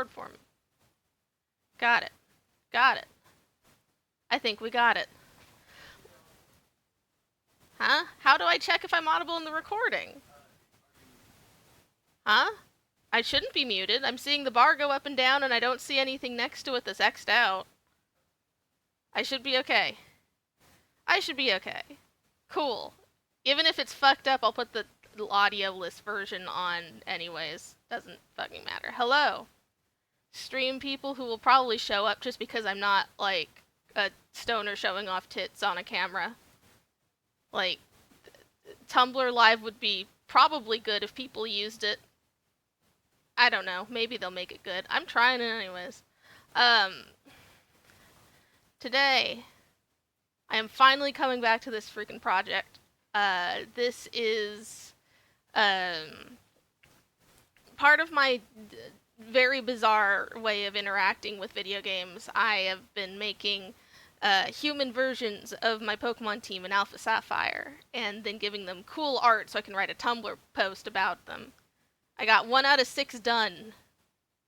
record for me. Got it. Got it. I think we got it. Huh? How do I check if I'm audible in the recording? Huh? I shouldn't be muted. I'm seeing the bar go up and down and I don't see anything next to it that's X'd out. I should be okay. I should be okay. Cool. Even if it's fucked up, I'll put the audio list version on anyways. Doesn't fucking matter. Hello. Stream people who will probably show up just because I'm not, like, a stoner showing off tits on a camera. Like, Tumblr Live would be probably good if people used it. I don't know. Maybe they'll make it good. I'm trying it anyways. Today, I am finally coming back to this freaking project. This is, part of my very bizarre way of interacting with video games. I have been making human versions of my Pokemon team in Alpha Sapphire, and then giving them cool art so I can write a Tumblr post about them. I got 1 out of 6 done,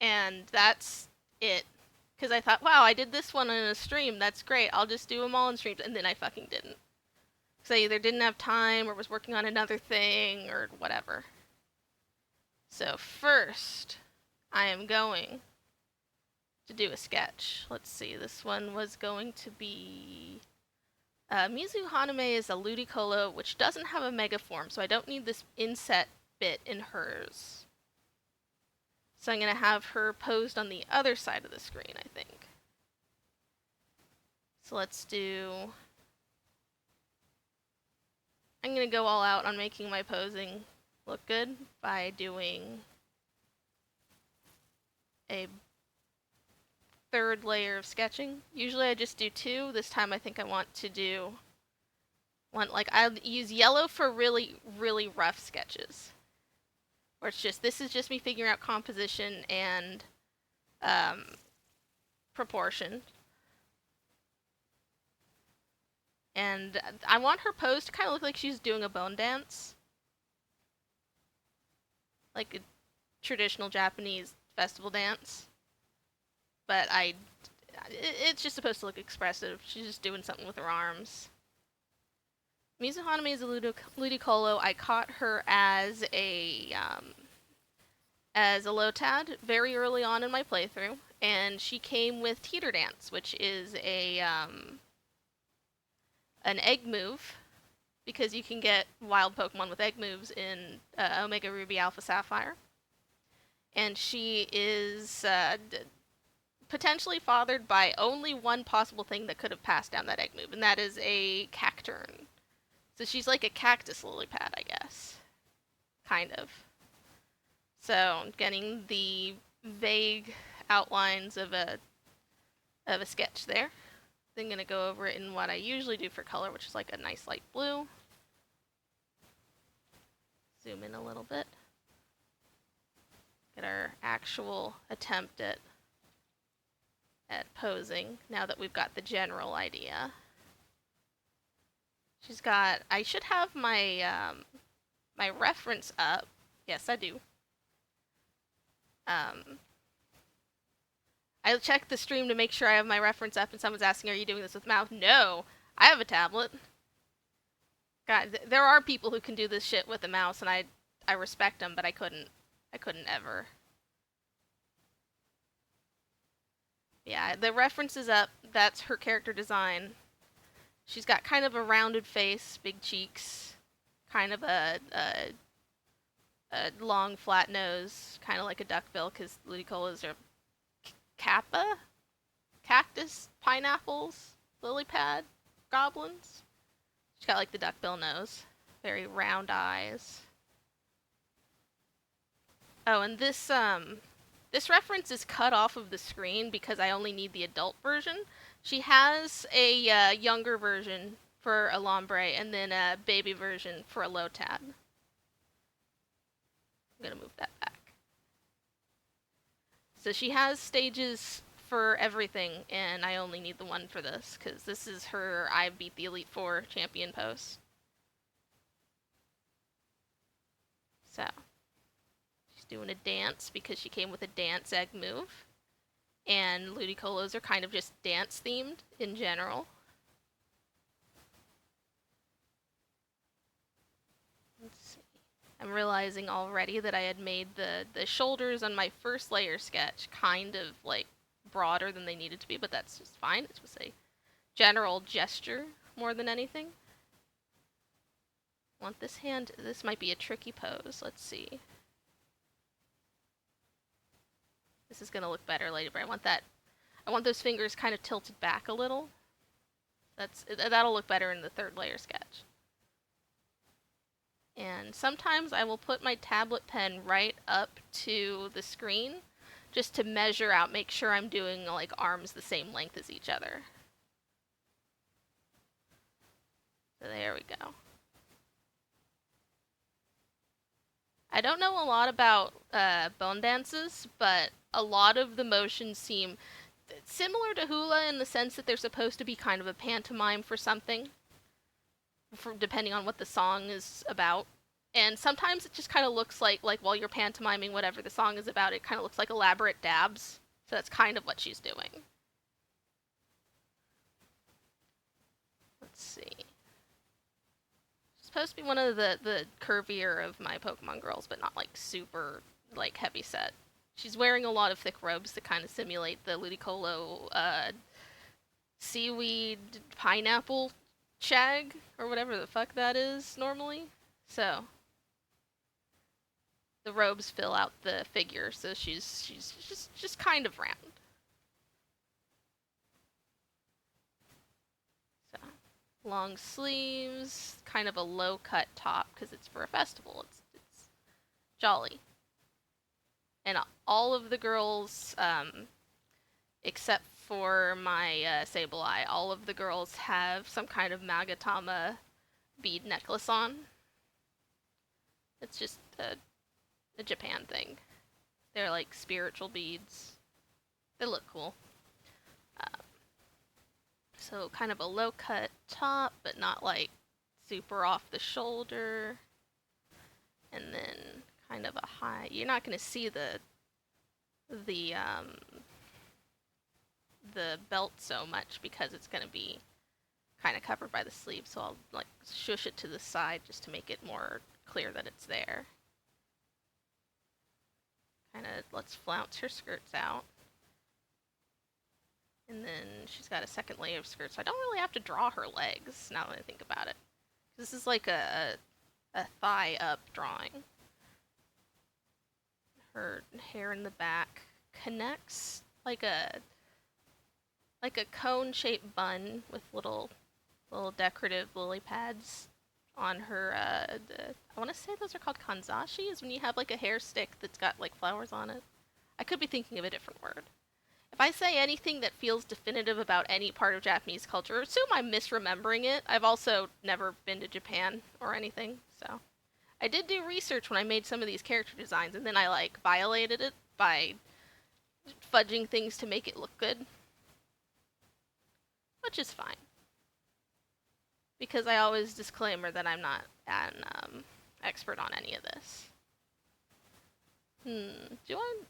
and that's it. Because I thought, wow, I did this one in a stream, that's great, I'll just do them all in streams, and then I fucking didn't. Because I either didn't have time, or was working on another thing, or whatever. So first, I am going to do a sketch. Let's see, this one was going to be... Mizuhanome is a Ludicolo, which doesn't have a mega form, so I don't need this inset bit in hers. So I'm going to have her posed on the other side of the screen, I think. So let's do... I'm going to go all out on making my posing look good by doing a 3rd layer of sketching. Usually I just do 2. This time I think I want to do one, like, I'll use yellow for really, really rough sketches. Where it's just, this is just me figuring out composition and proportion. And I want her pose to kind of look like she's doing a bone dance. Like a traditional Japanese festival dance. But it's just supposed to look expressive. She's just doing something with her arms. Mizuhanome is a Ludicolo. I caught her as a Lotad very early on in my playthrough, and she came with Teeter Dance, which is a an egg move, because you can get wild Pokemon with egg moves in Omega Ruby Alpha Sapphire. And she is potentially fathered by only one possible thing that could have passed down that egg move, and that is a Cacturn. So she's like a cactus lily pad, I guess. Kind of. So, getting the vague outlines of a sketch there. Then gonna go over it in what I usually do for color, which is like a nice light blue. Zoom in a little bit. Get our actual attempt at posing, now that we've got the general idea. She's got, I should have my, my reference up. Yes, I do. I checked the stream to make sure I have my reference up, and someone's asking, are you doing this with mouse? No! I have a tablet. God, there are people who can do this shit with a mouse, and I respect them, but I couldn't ever. Yeah, the reference is up. That's her character design. She's got kind of a rounded face, big cheeks, kind of a long, flat nose, kind of like a duckbill, because Ludicolas are kappa? Cactus, pineapples, lily pad, goblins. She's got like the duckbill nose, very round eyes. Oh, and this reference is cut off of the screen because I only need the adult version. She has a younger version for a Lombre, and then a baby version for a Lotad. I'm gonna move that back. So she has stages for everything, and I only need the one for this, because this is her I beat the Elite Four champion post. So, she's doing a dance because she came with a dance egg move. And Ludicolos are kind of just dance themed in general. Let's see. I'm realizing already that I had made the shoulders on my first layer sketch kind of like broader than they needed to be, but that's just fine. It's just a general gesture more than anything. I want this hand, this might be a tricky pose. Let's see. This is gonna look better later, but I want those fingers kind of tilted back a little. That'll look better in the third layer sketch. And sometimes I will put my tablet pen right up to the screen just to measure out, make sure I'm doing like arms the same length as each other. So there we go. I don't know a lot about bone dances, but a lot of the motions seem similar to hula in the sense that they're supposed to be kind of a pantomime for something, depending on what the song is about. And sometimes it just kind of looks like while you're pantomiming whatever the song is about, it kind of looks like elaborate dabs. So that's kind of what she's doing. Let's see. She's supposed to be one of the curvier of my Pokemon girls, but not like super like heavy set. She's wearing a lot of thick robes to kind of simulate the Ludicolo seaweed pineapple shag or whatever the fuck that is normally. So the robes fill out the figure, so she's just kind of round. So long sleeves, kind of a low cut top because it's for a festival. It's jolly. And all of the girls, except for my Sableye, all of the girls have some kind of Magatama bead necklace on. It's just a Japan thing. They're like spiritual beads. They look cool. So kind of a low cut top, but not like super off the shoulder. And then kind of a high. You're not gonna see the belt so much because it's gonna be kind of covered by the sleeve. So I'll like shush it to the side just to make it more clear that it's there. Kind of lets flounce her skirts out. And then she's got a second layer of skirt, so I don't really have to draw her legs now that I think about it. This is like a thigh up drawing. Her hair in the back connects like a cone-shaped bun with little decorative lily pads on her. I want to say those are called kanzashi. Is when you have like a hair stick that's got like flowers on it. I could be thinking of a different word. If I say anything that feels definitive about any part of Japanese culture, assume I'm misremembering it. I've also never been to Japan or anything, so. I did do research when I made some of these character designs, and then I, like, violated it by fudging things to make it look good. Which is fine. Because I always disclaimer that I'm not an expert on any of this.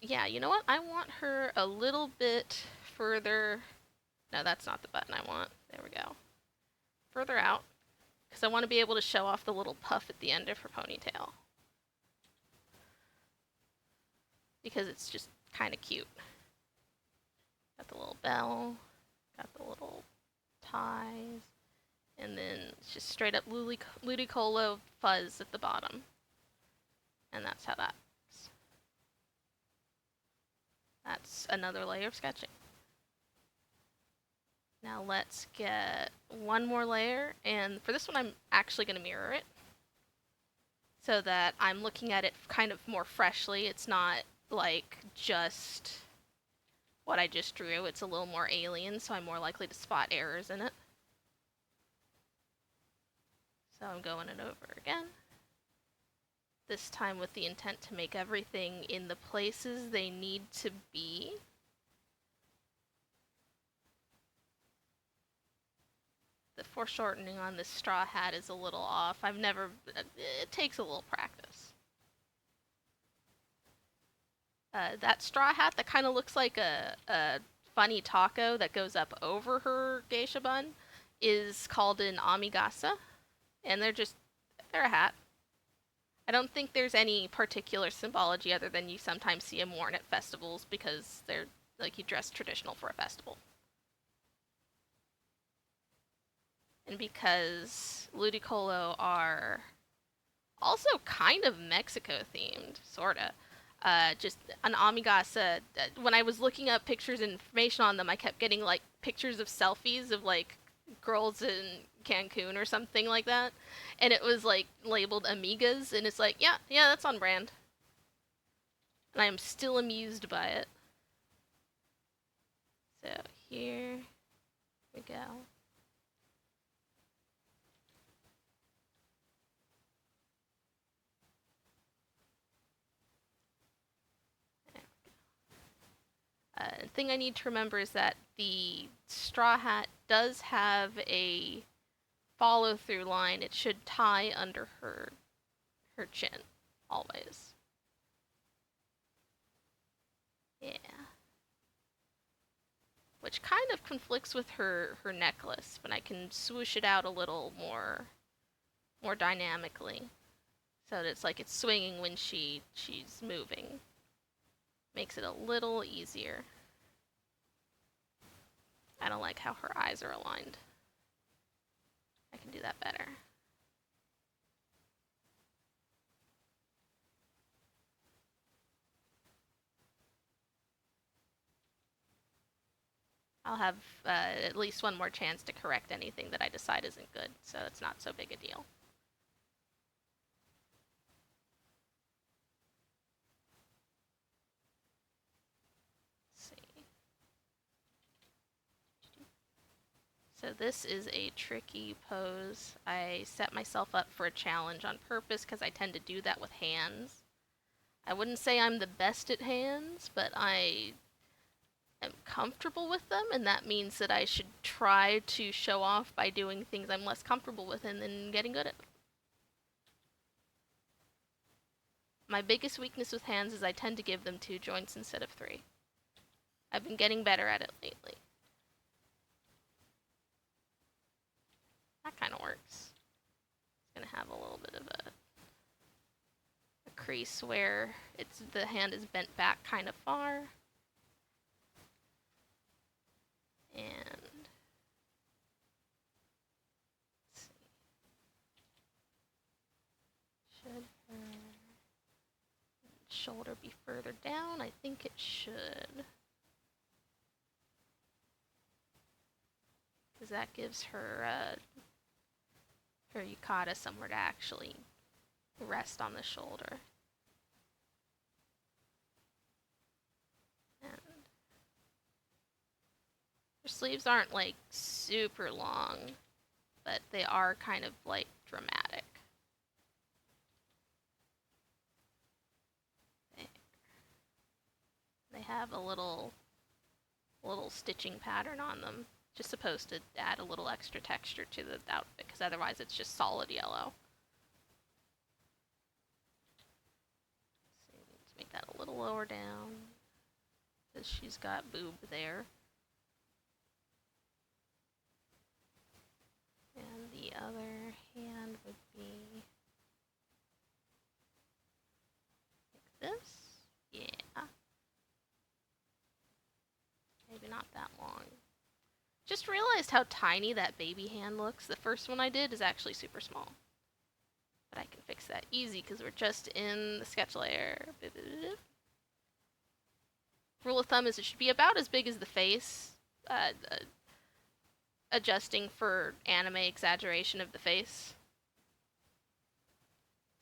Yeah, you know what? I want her a little bit further. No, that's not the button I want. There we go. Further out. Because I want to be able to show off the little puff at the end of her ponytail. Because it's just kind of cute. Got the little bell. Got the little ties. And then it's just straight up Ludicolo fuzz at the bottom. And that's how that. That's another layer of sketching. Now let's get one more layer, and for this one I'm actually going to mirror it so that I'm looking at it kind of more freshly. It's not like just what I just drew. It's a little more alien, so I'm more likely to spot errors in it. So I'm going it over again. This time with the intent to make everything in the places they need to be. The foreshortening on this straw hat is a little off. It takes a little practice. That straw hat that kind of looks like a funny taco that goes up over her geisha bun is called an amigasa, and they're a hat. I don't think there's any particular symbology other than you sometimes see them worn at festivals because they're like you dress traditional for a festival. And because Ludicolo are also kind of Mexico themed, sorta. Just an amigasa. When I was looking up pictures and information on them, I kept getting like pictures of selfies of like girls in Cancun or something like that, and it was like labeled amigas, and it's like, yeah, yeah, that's on brand. And I am still amused by it. So here we go. The thing I need to remember is that the straw hat does have a follow-through line. It should tie under her chin, always. Yeah. Which kind of conflicts with her necklace, but I can swoosh it out a little more dynamically, so that it's like it's swinging when she's moving. Makes it a little easier. I don't like how her eyes are aligned. I can do that better. I'll have at least one more chance to correct anything that I decide isn't good, so it's not so big a deal. Let's see. So this is a tricky pose. I set myself up for a challenge on purpose because I tend to do that with hands. I wouldn't say I'm the best at hands, but I am comfortable with them, and that means that I should try to show off by doing things I'm less comfortable with and then getting good at them. My biggest weakness with hands is I tend to give them 2 joints instead of 3. I've been getting better at it lately. That kind of works. It's gonna have a little bit of a crease where the hand is bent back kind of far. And let's see. Should her shoulder be further down? I think it should. Because that gives her her yukata somewhere to actually rest on the shoulder. And her sleeves aren't like super long, but they are kind of like dramatic. They have a little stitching pattern on them. Just supposed to add a little extra texture to the outfit, because otherwise it's just solid yellow. So let's make that a little lower down, because she's got boob there. And the other hand would be like this. Yeah. Maybe not that long. Just realized how tiny that baby hand looks. The first one I did is actually super small. But I can fix that easy because we're just in the sketch layer. Rule of thumb is it should be about as big as the face. Adjusting for anime exaggeration of the face.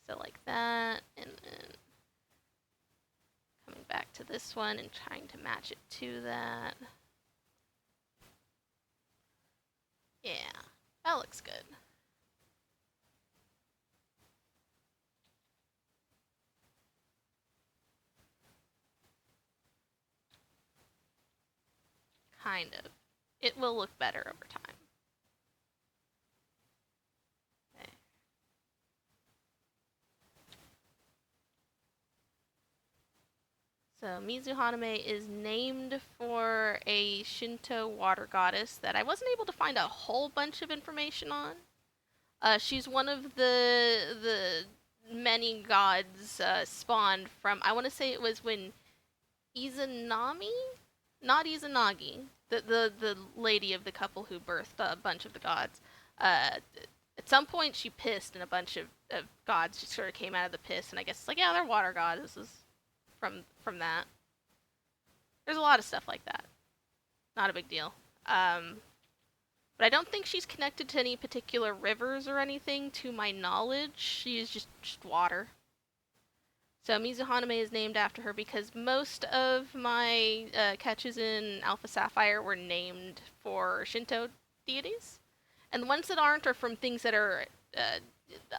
So like that, and then coming back to this one and trying to match it to that. Yeah, that looks good. Kind of. It will look better over time. Okay. So Mizuhanome is named for a Shinto water goddess that I wasn't able to find a whole bunch of information on. She's one of the many gods spawned from, I want to say it was when Izanami? Not Izanagi. The lady of the couple who birthed a bunch of the gods. Uh, at some point she pissed and a bunch of gods just sort of came out of the piss, and I guess it's like, yeah, they're water goddesses from that. There's a lot of stuff like that. Not a big deal. But I don't think she's connected to any particular rivers or anything, to my knowledge. She is just water. So Mizuhanome is named after her because most of my catches in Alpha Sapphire were named for Shinto deities. And the ones that aren't are from things that are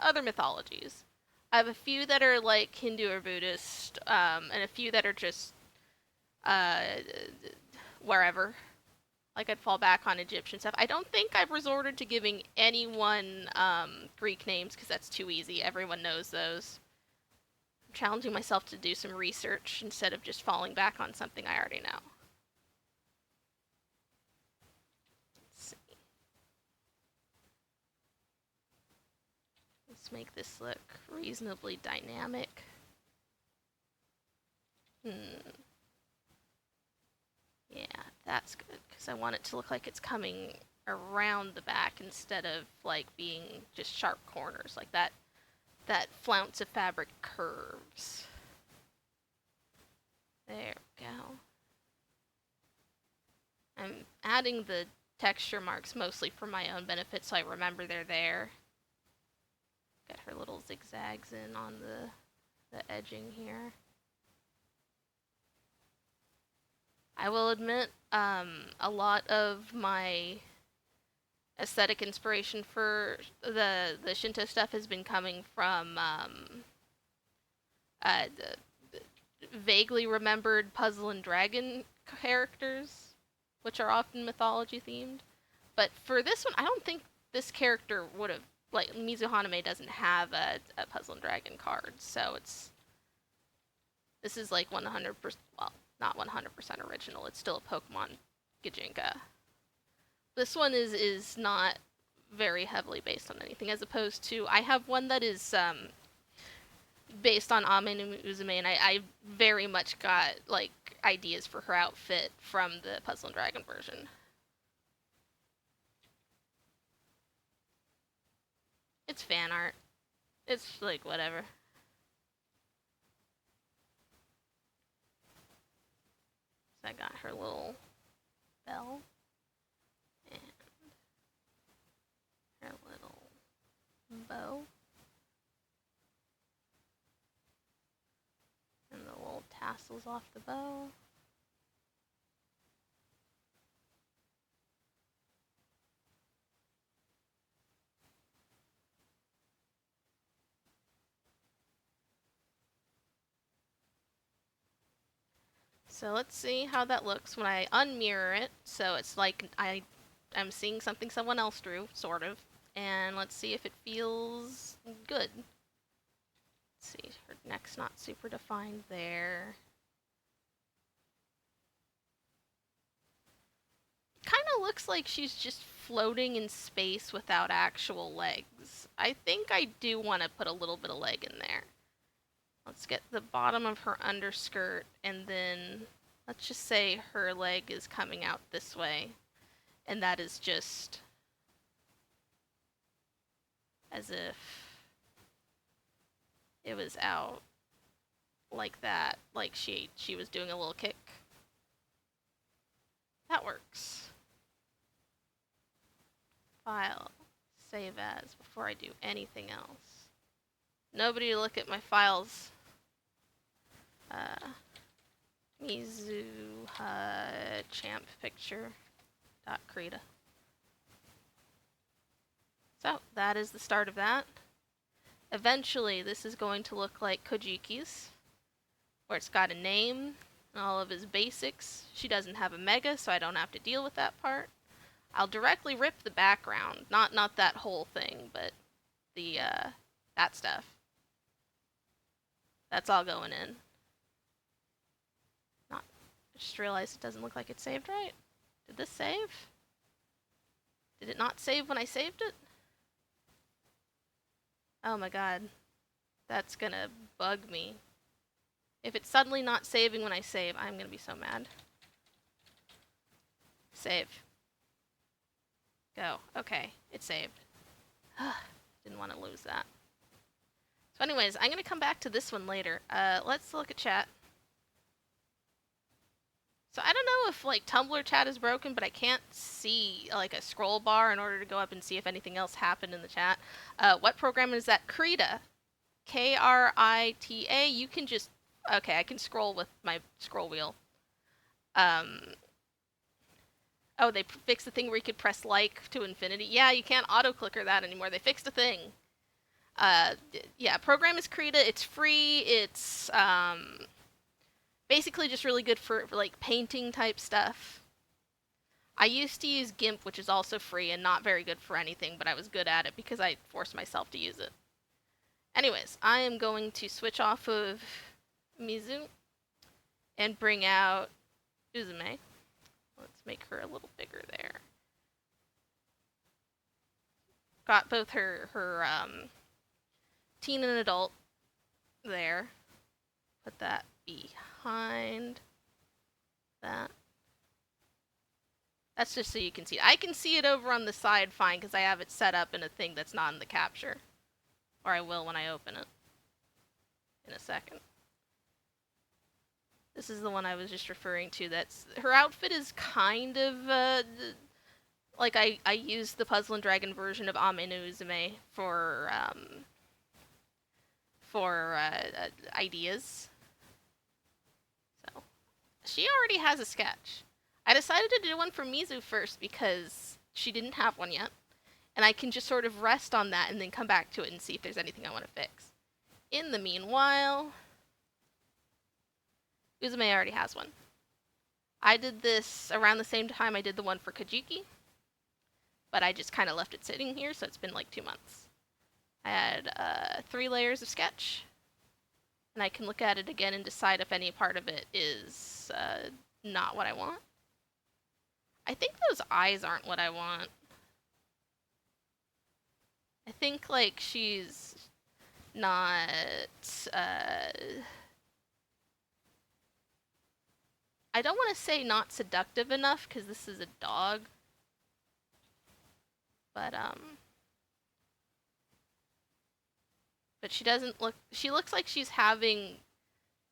other mythologies. I have a few that are like Hindu or Buddhist, and a few that are just wherever. Like, I'd fall back on Egyptian stuff. I don't think I've resorted to giving anyone Greek names because that's too easy. Everyone knows those. I'm challenging myself to do some research instead of just falling back on something I already know. Let's see. Let's make this look reasonably dynamic. Yeah, that's good, because I want it to look like it's coming around the back instead of, like, being just sharp corners, like that flounce of fabric curves. There we go. I'm adding the texture marks mostly for my own benefit, so I remember they're there. Got her little zigzags in on the edging here. I will admit, a lot of my aesthetic inspiration for the Shinto stuff has been coming from the vaguely remembered Puzzle and Dragon characters, which are often mythology themed. But for this one, I don't think this character would have, like, Mizuhanome doesn't have a Puzzle and Dragon card, so this is like 100%, well, not 100% original. It's still a Pokemon gijinka. This one is not very heavily based on anything, as opposed to, I have one that is based on Ame and Uzume, and I very much got, like, ideas for her outfit from the Puzzle and Dragon version. It's fan art. It's, like, whatever. I got her little bell and her little bow and the little tassels off the bow. So let's see how that looks when I unmirror it. So it's like I'm seeing something someone else drew, sort of. And let's see if it feels good. Let's see, her neck's not super defined there. Kind of looks like she's just floating in space without actual legs. I think I do want to put a little bit of leg in there. Let's get the bottom of her underskirt, and then let's just say her leg is coming out this way, and that is just as if it was out like that, like she was doing a little kick. That works. File, save as, before I do anything else. Nobody look at my files. Mizuha champ picture dot Krita. So that is the start of that. Eventually, this is going to look like Kojiki's, where it's got a name and all of his basics. She doesn't have a mega, so I don't have to deal with that part. I'll directly rip the background, not that whole thing, but the that stuff. That's all going in. I just realized it doesn't look like it saved right. Did this save? Did it not save when I saved it? Oh my god. That's gonna bug me. If it's suddenly not saving when I save, I'm gonna be so mad. Save. Go. Okay, it saved. Didn't want to lose that. So anyways, I'm gonna come back to this one later. Let's look at chat. So I don't know if like Tumblr chat is broken, but I can't see like a scroll bar in order to go up and see if anything else happened in the chat. What program is that? Krita. Krita. You can just... Okay, I can scroll with my scroll wheel. Oh, they fixed the thing where you could press like to infinity. Yeah, you can't auto-clicker that anymore. They fixed a thing. Yeah, program is Krita. It's free. It's basically just really good for like painting type stuff. I used to use GIMP, which is also free and not very good for anything, but I was good at it because I forced myself to use it. Anyways, I am going to switch off of Mizu and bring out Uzume. Let's make her a little bigger there. Got both her teen and adult there. Put that behind that. That's just so you can see it. I can see it over on the side fine because I have it set up in a thing that's not in the capture. Or I will when I open it. In a second. This is the one I was just referring to. That's... Her outfit is kind of, like, I used the Puzzle and Dragon version of Ame no Uzume for ideas. So, she already has a sketch. I decided to do one for Mizu first because she didn't have one yet. And I can just sort of rest on that and then come back to it and see if there's anything I want to fix. In the meanwhile... Uzume already has one. I did this around the same time I did the one for Kajiki, but I just kind of left it sitting here, so it's been like 2 months. I had 3 layers of sketch, and I can look at it again and decide if any part of it is not what I want. I think those eyes aren't what I want. I think, like, she's not... I don't want to say not seductive enough, because this is a dog. But she doesn't look... She looks like she's having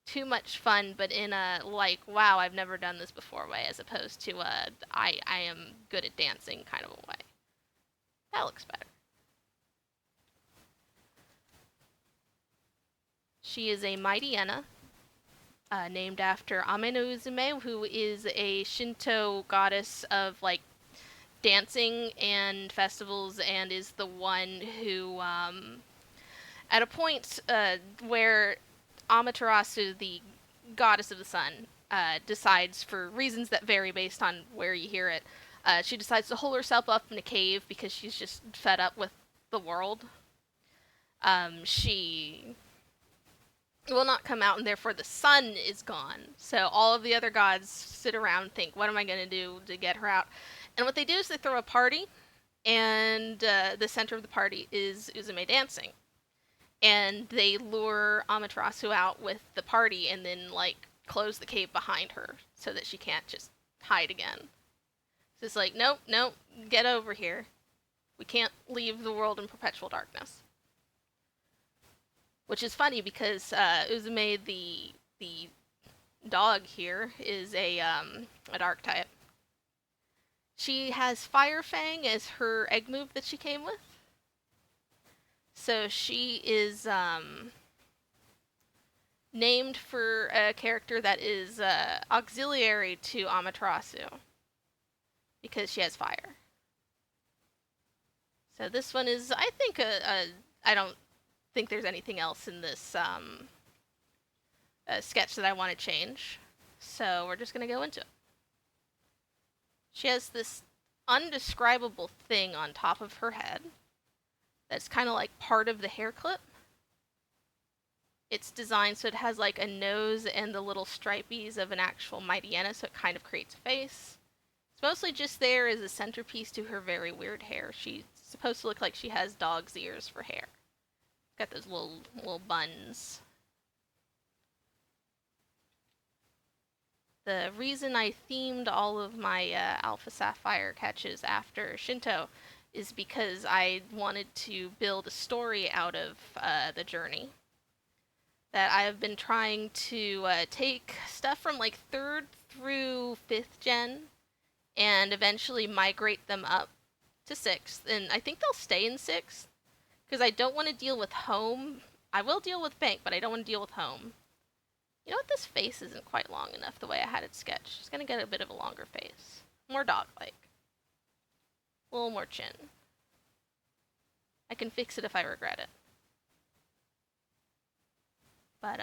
too much fun, but in a, like, wow, I've never done this before way, as opposed to a, I am good at dancing kind of a way. That looks better. She is a Mightyena. Named after Ame no Uzume, who is a Shinto goddess of, like, dancing and festivals, and is the one who, at a point where Amaterasu, the goddess of the sun, decides, for reasons that vary based on where you hear it, she decides to hole herself up in a cave because she's just fed up with the world. She... will not come out, and therefore the sun is gone. So all of the other gods sit around and think, what am I going to do to get her out? And what they do is they throw a party, and the center of the party is Uzume dancing. And they lure Amaterasu out with the party and then, like, close the cave behind her so that she can't just hide again. So it's like, nope, nope, get over here. We can't leave the world in perpetual darkness. Which is funny because Uzume, the dog here, is a dark type. She has Fire Fang as her egg move that she came with. So she is named for a character that is auxiliary to Amaterasu. Because she has fire. So this one is, I think, I don't think there's anything else in this sketch that I want to change. So we're just going to go into it. She has this undescribable thing on top of her head that's kind of like part of the hair clip. It's designed so it has like a nose and the little stripies of an actual Mightyena, so it kind of creates a face. It's mostly just there as a centerpiece to her very weird hair. She's supposed to look like she has dog's ears for hair. Got those little buns. The reason I themed all of my Alpha Sapphire catches after Shinto is because I wanted to build a story out of the journey. That I have been trying to take stuff from like 3rd through 5th gen and eventually migrate them up to 6th. And I think they'll stay in 6th because I don't want to deal with home. I will deal with bank, but I don't want to deal with home. You know what? This face isn't quite long enough the way I had it sketched. It's going to get a bit of a longer face. More dog-like. A little more chin. I can fix it if I regret it. But,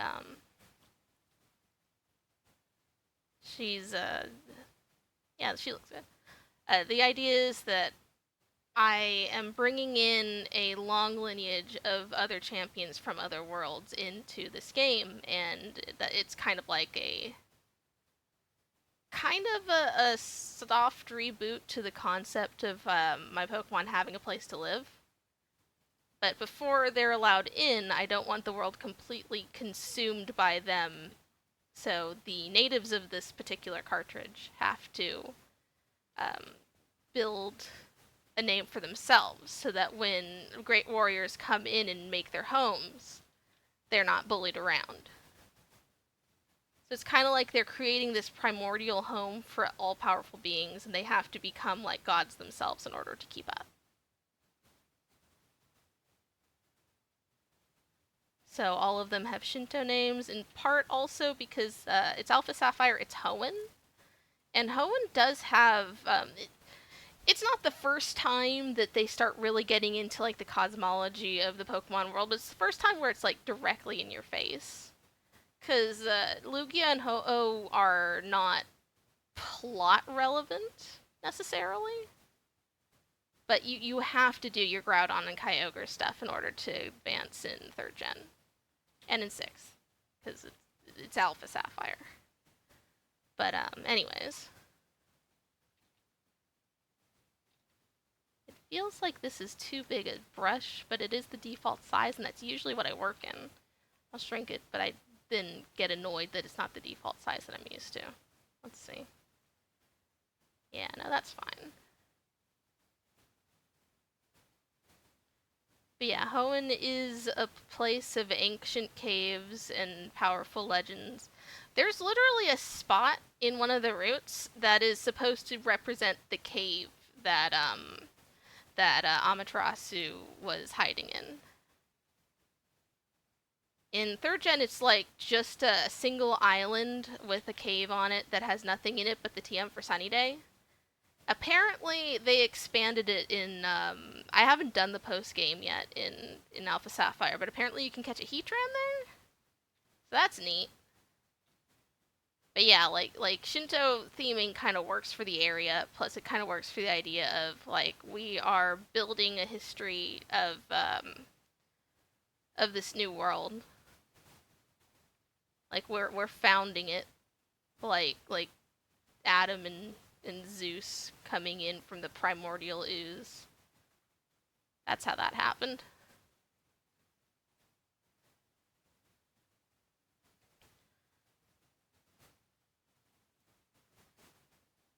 she's, yeah, she looks good. The idea is that I am bringing in a long lineage of other champions from other worlds into this game, and that it's kind of like a soft reboot to the concept of my Pokemon having a place to live. But before they're allowed in, I don't want the world completely consumed by them. So the natives of this particular cartridge have to build a name for themselves so that when great warriors come in and make their homes, they're not bullied around. So it's kind of like they're creating this primordial home for all-powerful beings, and they have to become like gods themselves in order to keep up. So all of them have Shinto names, in part also because it's Alpha Sapphire, it's Hoenn. And Hoenn does have... it's not the first time that they start really getting into like the cosmology of the Pokemon world, but it's the first time where it's like directly in your face. Because Lugia and Ho-Oh are not plot relevant, necessarily. But you have to do your Groudon and Kyogre stuff in order to advance in 3rd gen. And in 6th. Because it's Alpha Sapphire. But, anyways. It feels like this is too big a brush, but it is the default size, and that's usually what I work in. I'll shrink it, but I then get annoyed that it's not the default size that I'm used to. Let's see. Yeah, no, that's fine. But yeah, Hoenn is a place of ancient caves and powerful legends. There's literally a spot in one of the routes that is supposed to represent the cave that Amaterasu was hiding in. In 3rd gen, it's like just a single island with a cave on it that has nothing in it but the TM for Sunny Day. Apparently, they expanded it in, I haven't done the post-game yet in Alpha Sapphire, but apparently you can catch a Heatran there? So that's neat. But yeah, like Shinto theming kind of works for the area, plus it kind of works for the idea of, like, we are building a history of this new world. Like, we're founding it, like Adam and Zeus coming in from the primordial ooze. That's how that happened.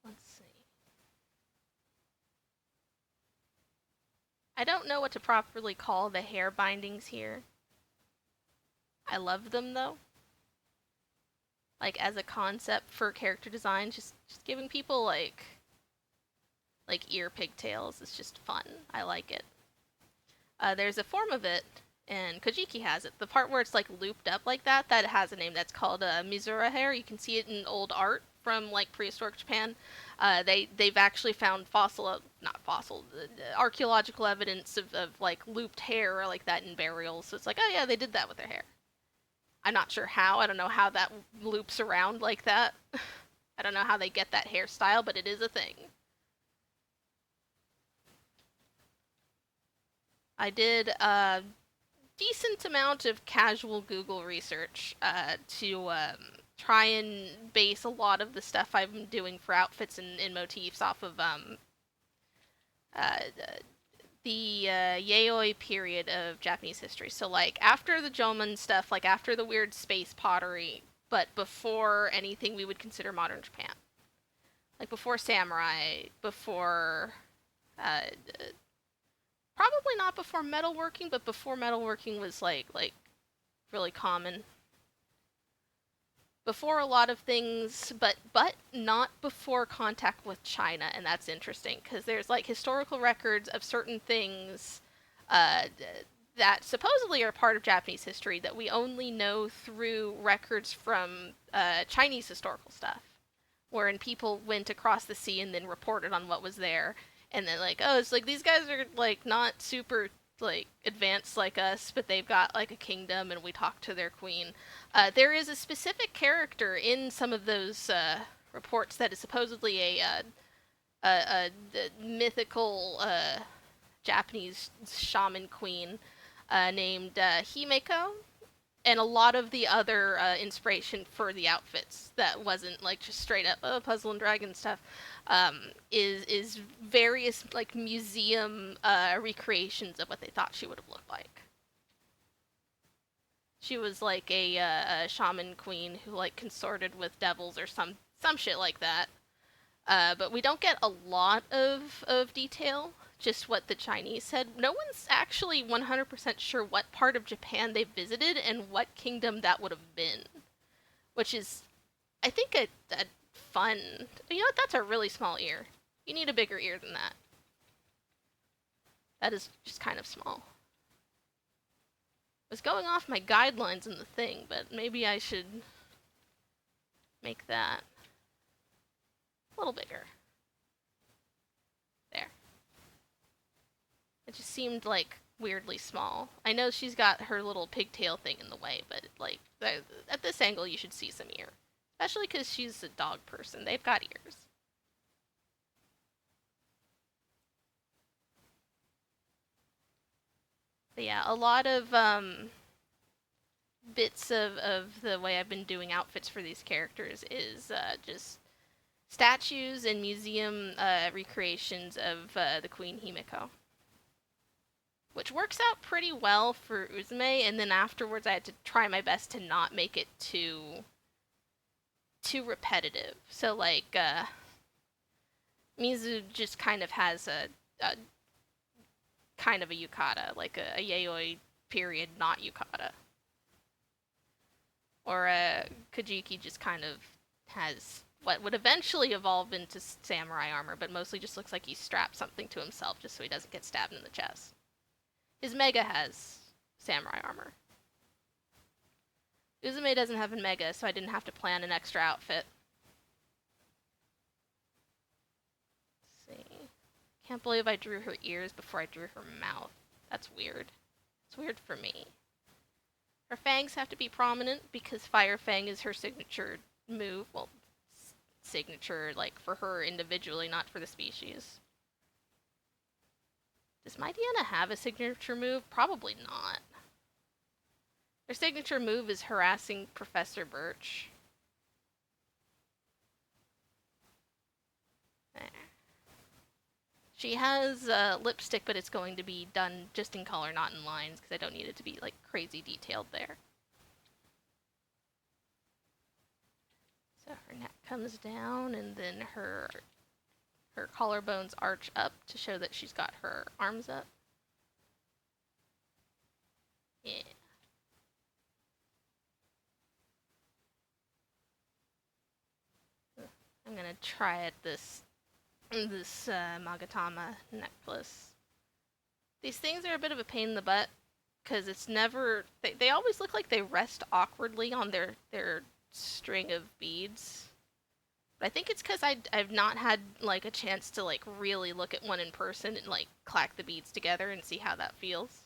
Let's see. I don't know what to properly call the hair bindings here. I love them though. Like as a concept for character design, just giving people like ear pigtails is just fun. I like it. There's a form of it, and Kojiki has it. The part where it's like looped up like that has a name that's called Mizura hair. You can see it in old art from like prehistoric Japan. They've actually found archaeological evidence of like looped hair like that in burials. So it's like, oh yeah, they did that with their hair. I'm not sure how. I don't know how that loops around like that. I don't know how they get that hairstyle, but it is a thing. I did decent amount of casual Google research to try and base a lot of the stuff I'm doing for outfits and motifs off of uh, the Yayoi period of Japanese history. So, like, after the Jomon stuff, like, after the weird space pottery, but before anything we would consider modern Japan. Like, before samurai, before... Uh, probably not before metalworking, but before metalworking was, like really common. Before a lot of things, but not before contact with China, and that's interesting because there's like historical records of certain things uh, that supposedly are part of Japanese history that we only know through records from Chinese historical stuff, wherein people went across the sea and then reported on what was there, and then like, oh, it's like these guys are like not super like advanced like us, but they've got like a kingdom, and we talk to their queen. There is a specific character in some of those reports that is supposedly a mythical Japanese shaman queen named Himeko, and a lot of the other inspiration for the outfits that wasn't like just straight up puzzle and dragon stuff is various like museum recreations of what they thought she would have looked like. She was like a shaman queen who like consorted with devils or some shit like that. But we don't get a lot of detail, just what the Chinese said. No one's actually 100% sure what part of Japan they visited and what kingdom that would have been. Which is, I think, a fun... You know what? That's a really small ear. You need a bigger ear than that. That is just kind of small. I was going off my guidelines in the thing, but maybe I should make that a little bigger. There. It just seemed like weirdly small. I know she's got her little pigtail thing in the way, but like at this angle you should see some ear. Especially because she's a dog person. They've got ears. But yeah, a lot of bits of the way I've been doing outfits for these characters is just statues and museum recreations of the Queen Himeko. Which works out pretty well for Uzume, and then afterwards I had to try my best to not make it too repetitive. So like Mizu just kind of has a kind of a yukata, like a yayoi period, not yukata. Or Kajiki just kind of has what would eventually evolve into samurai armor, but mostly just looks like he strapped something to himself just so he doesn't get stabbed in the chest. His Mega has samurai armor. Uzume doesn't have a Mega, so I didn't have to plan an extra outfit. Let's see. Can't believe I drew her ears before I drew her mouth. That's weird. It's weird for me. Her fangs have to be prominent because Fire Fang is her signature move. Well, signature, like, for her individually, not for the species. Does Mightyena have a signature move? Probably not. Their signature move is harassing Professor Birch. There. She has lipstick, but it's going to be done just in color, not in lines, because I don't need it to be, like, crazy detailed there. So her neck comes down, and then her collarbones arch up to show that she's got her arms up. Yeah. I'm gonna try it this Magatama necklace. These things are a bit of a pain in the butt because it's never... They always look like they rest awkwardly on their string of beads. But I think it's because I've not had like a chance to like really look at one in person and like clack the beads together and see how that feels.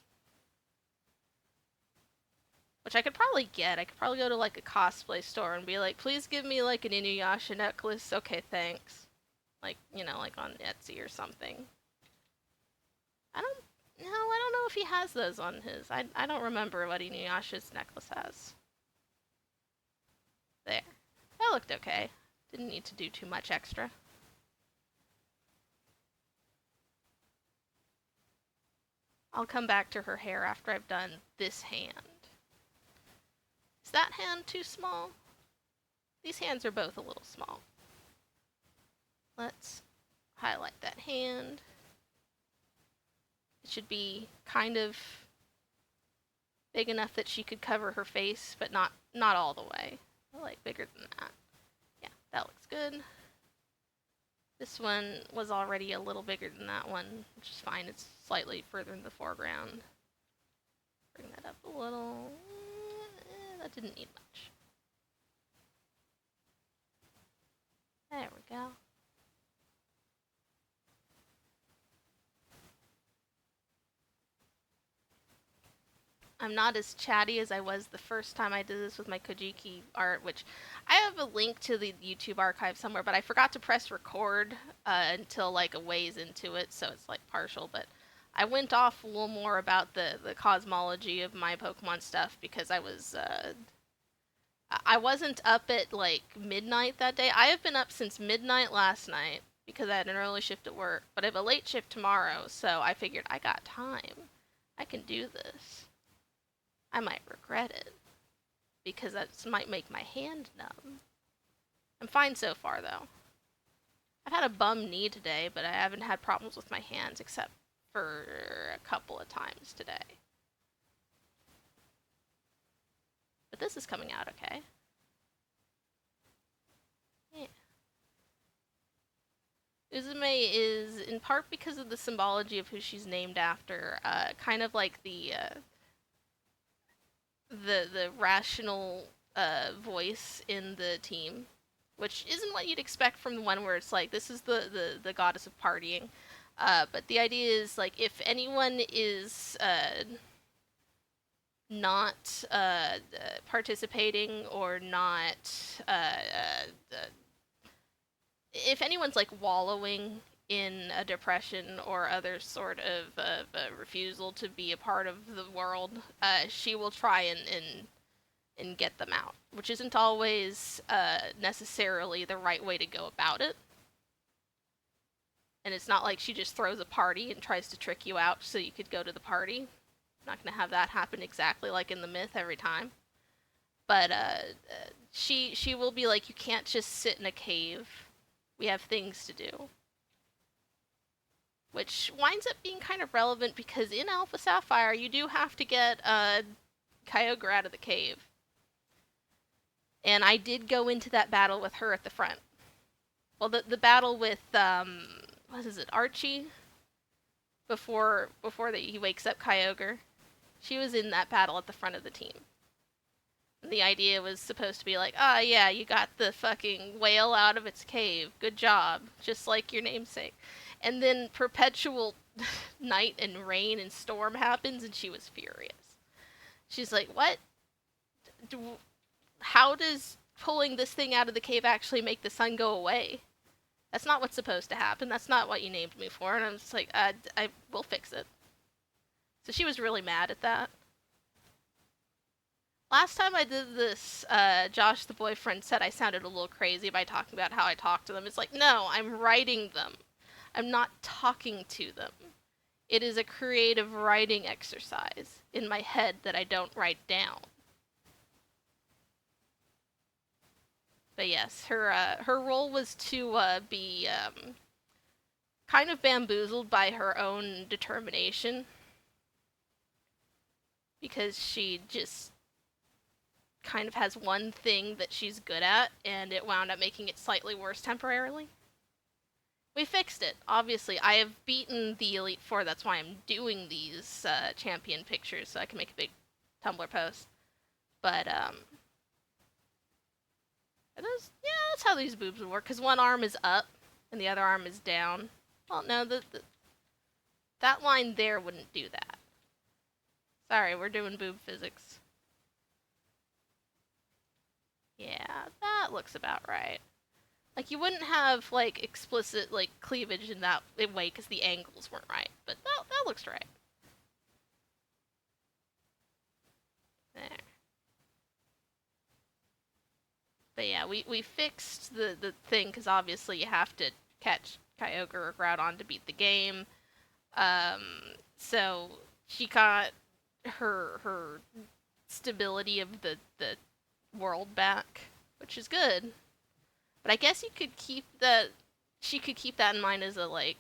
Which I could probably get. I could probably go to like a cosplay store and be like, please give me like an Inuyasha necklace. Okay, thanks. Like, you know, like on Etsy or something. I don't No, I don't know if he has those on his. I don't remember what Inuyasha's necklace has. There. That looked okay. Didn't need to do too much extra. I'll come back to her hair after I've done this hand. Is that hand too small? These hands are both a little small. Let's highlight that hand. It should be kind of big enough that she could cover her face, but not all the way. I like bigger than that. Yeah, that looks good. This one was already a little bigger than that one, which is fine. It's slightly further in the foreground. Bring that up a little. That didn't need much. There we go. I'm not as chatty as I was the first time I did this with my Kojiki art, which I have a link to the YouTube archive somewhere, but I forgot to press record until like a ways into it, so it's like partial, but I went off a little more about the cosmology of my Pokemon stuff because I wasn't up at like midnight that day. I have been up since midnight last night because I had an early shift at work, but I have a late shift tomorrow, so I figured I got time. I can do this. I might regret it, because that might make my hand numb. I'm fine so far, though. I've had a bum knee today, but I haven't had problems with my hands except for a couple of times today. But this is coming out okay. Yeah. Uzume is, in part because of the symbology of who she's named after, kind of like the rational voice in the team, which isn't what you'd expect from the one where it's like, this is the goddess of partying. But the idea is, like, if anyone is not participating or not... if anyone's, like, wallowing in a depression or other sort of refusal to be a part of the world, she will try and get them out, which isn't always necessarily the right way to go about it. And it's not like she just throws a party and tries to trick you out so you could go to the party. Not going to have that happen exactly like in the myth every time. But she will be like, you can't just sit in a cave. We have things to do. Which winds up being kind of relevant because in Alpha Sapphire, you do have to get Kyogre out of the cave. And I did go into that battle with her at the front. Well, the battle with, what is it, Archie? Before he wakes up Kyogre. She was in that battle at the front of the team. And the idea was supposed to be like, oh yeah, you got the fucking whale out of its cave. Good job. Just like your namesake. And then perpetual night and rain and storm happens, and she was furious. She's like, what? How does pulling this thing out of the cave actually make the sun go away? That's not what's supposed to happen. That's not what you named me for. And I'm just like, I will fix it. So she was really mad at that. Last time I did this, Josh, the boyfriend, said I sounded a little crazy by talking about how I talk to them. It's like, no, I'm writing them. I'm not talking to them. It is a creative writing exercise in my head that I don't write down. But yes, her role was to be kind of bamboozled by her own determination. Because she just kind of has one thing that she's good at, and it wound up making it slightly worse temporarily. We fixed it, obviously. I have beaten the Elite Four, that's why I'm doing these champion pictures, so I can make a big Tumblr post. But, that's how these boobs would work, because one arm is up, and the other arm is down. Well, no, that line there wouldn't do that. Sorry, we're doing boob physics. Yeah, that looks about right. Like, you wouldn't have, explicit, cleavage in that way because the angles weren't right. But that looks right. There. But yeah, we fixed the thing, because obviously you have to catch Kyogre or Groudon to beat the game. So she got her stability of the world back, which is good. But I guess you could keep that. She could keep that in mind as a like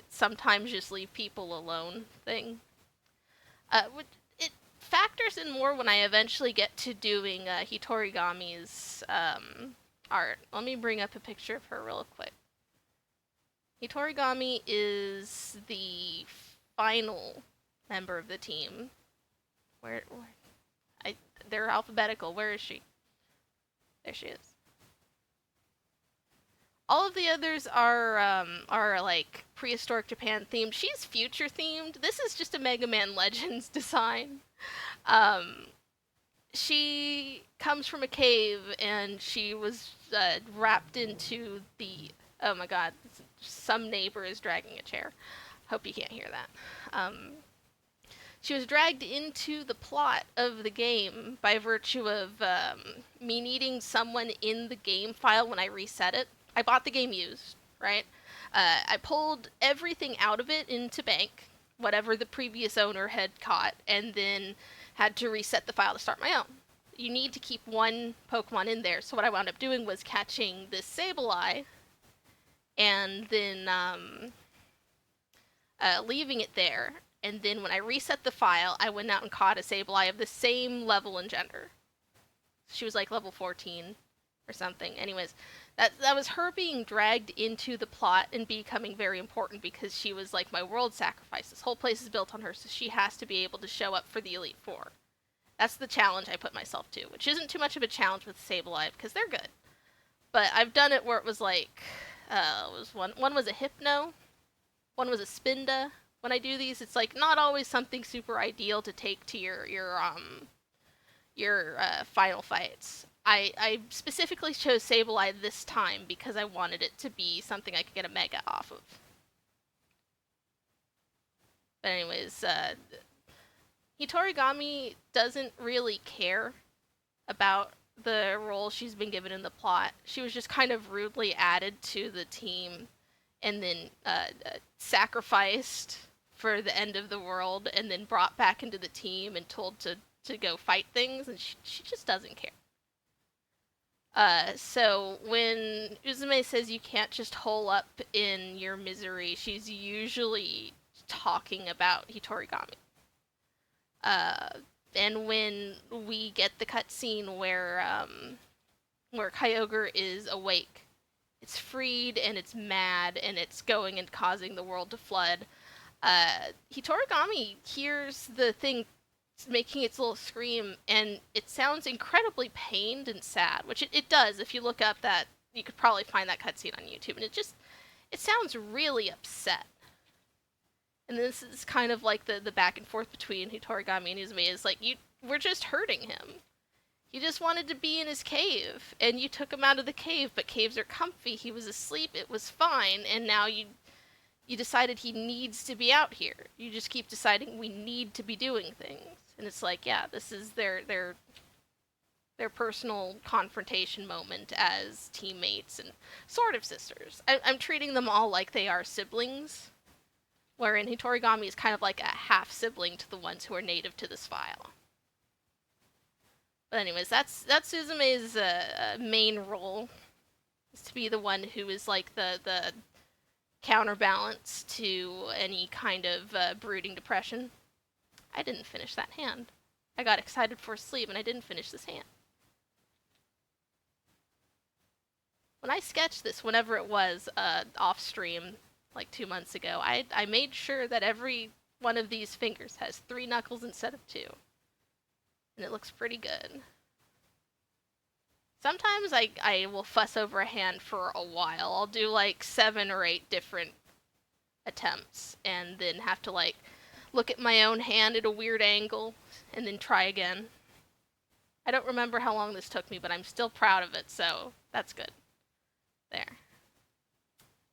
sometimes just leave people alone thing. It factors in more when I eventually get to doing Hitorigami's art. Let me bring up a picture of her real quick. Hitorigami is the final member of the team. Where they're alphabetical. Where is she? There she is. All of the others are like prehistoric Japan themed. She's future themed. This is just a Mega Man Legends design. Um, she comes from a cave, and she was wrapped into the. Oh my God! Some neighbor is dragging a chair. Hope you can't hear that. She was dragged into the plot of the game by virtue of me needing someone in the game file when I reset it. I bought the game used, right? I pulled everything out of it into bank, whatever the previous owner had caught, and then had to reset the file to start my own. You need to keep one Pokemon in there, so what I wound up doing was catching this Sableye, and then leaving it there. And then when I reset the file, I went out and caught a Sableye of the same level and gender. She was like level 14 or something. Anyways, that was her being dragged into the plot and becoming very important, because she was like my world sacrifice. This whole place is built on her, so she has to be able to show up for the Elite Four. That's the challenge I put myself to, which isn't too much of a challenge with Sableye, because they're good. But I've done it where it was like, one was a Hypno, one was a Spinda. When I do these, it's like not always something super ideal to take to your final fights. I specifically chose Sableye this time because I wanted it to be something I could get a Mega off of. But anyways, Hitorigami doesn't really care about the role she's been given in the plot. She was just kind of rudely added to the team, and then sacrificed for the end of the world, and then brought back into the team and told to go fight things, and she just doesn't care. So when Uzume says you can't just hole up in your misery, she's usually talking about Hitorigami. And when we get the cutscene where Kyogre is awake, it's freed and it's mad and it's going and causing the world to flood, Hitorigami hears the thing making its little scream, and it sounds incredibly pained and sad, which it does. If you look up that, you could probably find that cutscene on YouTube, and it sounds really upset. And this is kind of like the back and forth between Hitorigami and Uzume is like, we're just hurting him. He just wanted to be in his cave, and you took him out of the cave, but caves are comfy, he was asleep, it was fine, and now you decided he needs to be out here. You just keep deciding we need to be doing things. And it's like, yeah, this is their personal confrontation moment as teammates and sort of sisters. I'm treating them all like they are siblings, wherein Hitorigami is kind of like a half-sibling to the ones who are native to this file. But anyways, that's Uzume's main role, is to be the one who is like the counterbalance to any kind of brooding depression. I didn't finish that hand. I got excited for sleep and I didn't finish this hand. When I sketched this, whenever it was off stream, like 2 months ago, I made sure that every one of these fingers has 3 knuckles instead of 2. And it looks pretty good. Sometimes I will fuss over a hand for a while. I'll do like 7 or 8 different attempts, and then have to like look at my own hand at a weird angle, and then try again. I don't remember how long this took me, but I'm still proud of it, so that's good. There.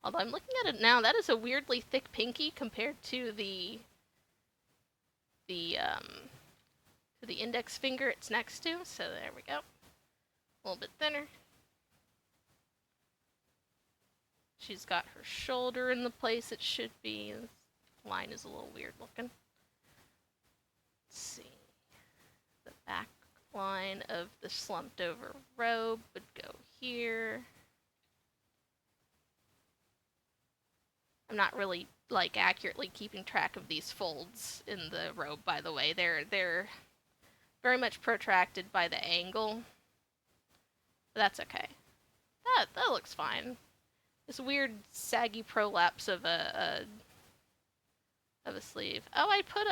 Although I'm looking at it now, that is a weirdly thick pinky compared to the to the index finger it's next to, so there we go. A little bit thinner. She's got her shoulder in the place it should be. This line is a little weird looking. Let's see. The back line of the slumped over robe would go here. I'm not really like accurately keeping track of these folds in the robe, by the way. They're very much protracted by the angle. But that's okay. That looks fine. This weird saggy prolapse of a sleeve. Oh, I put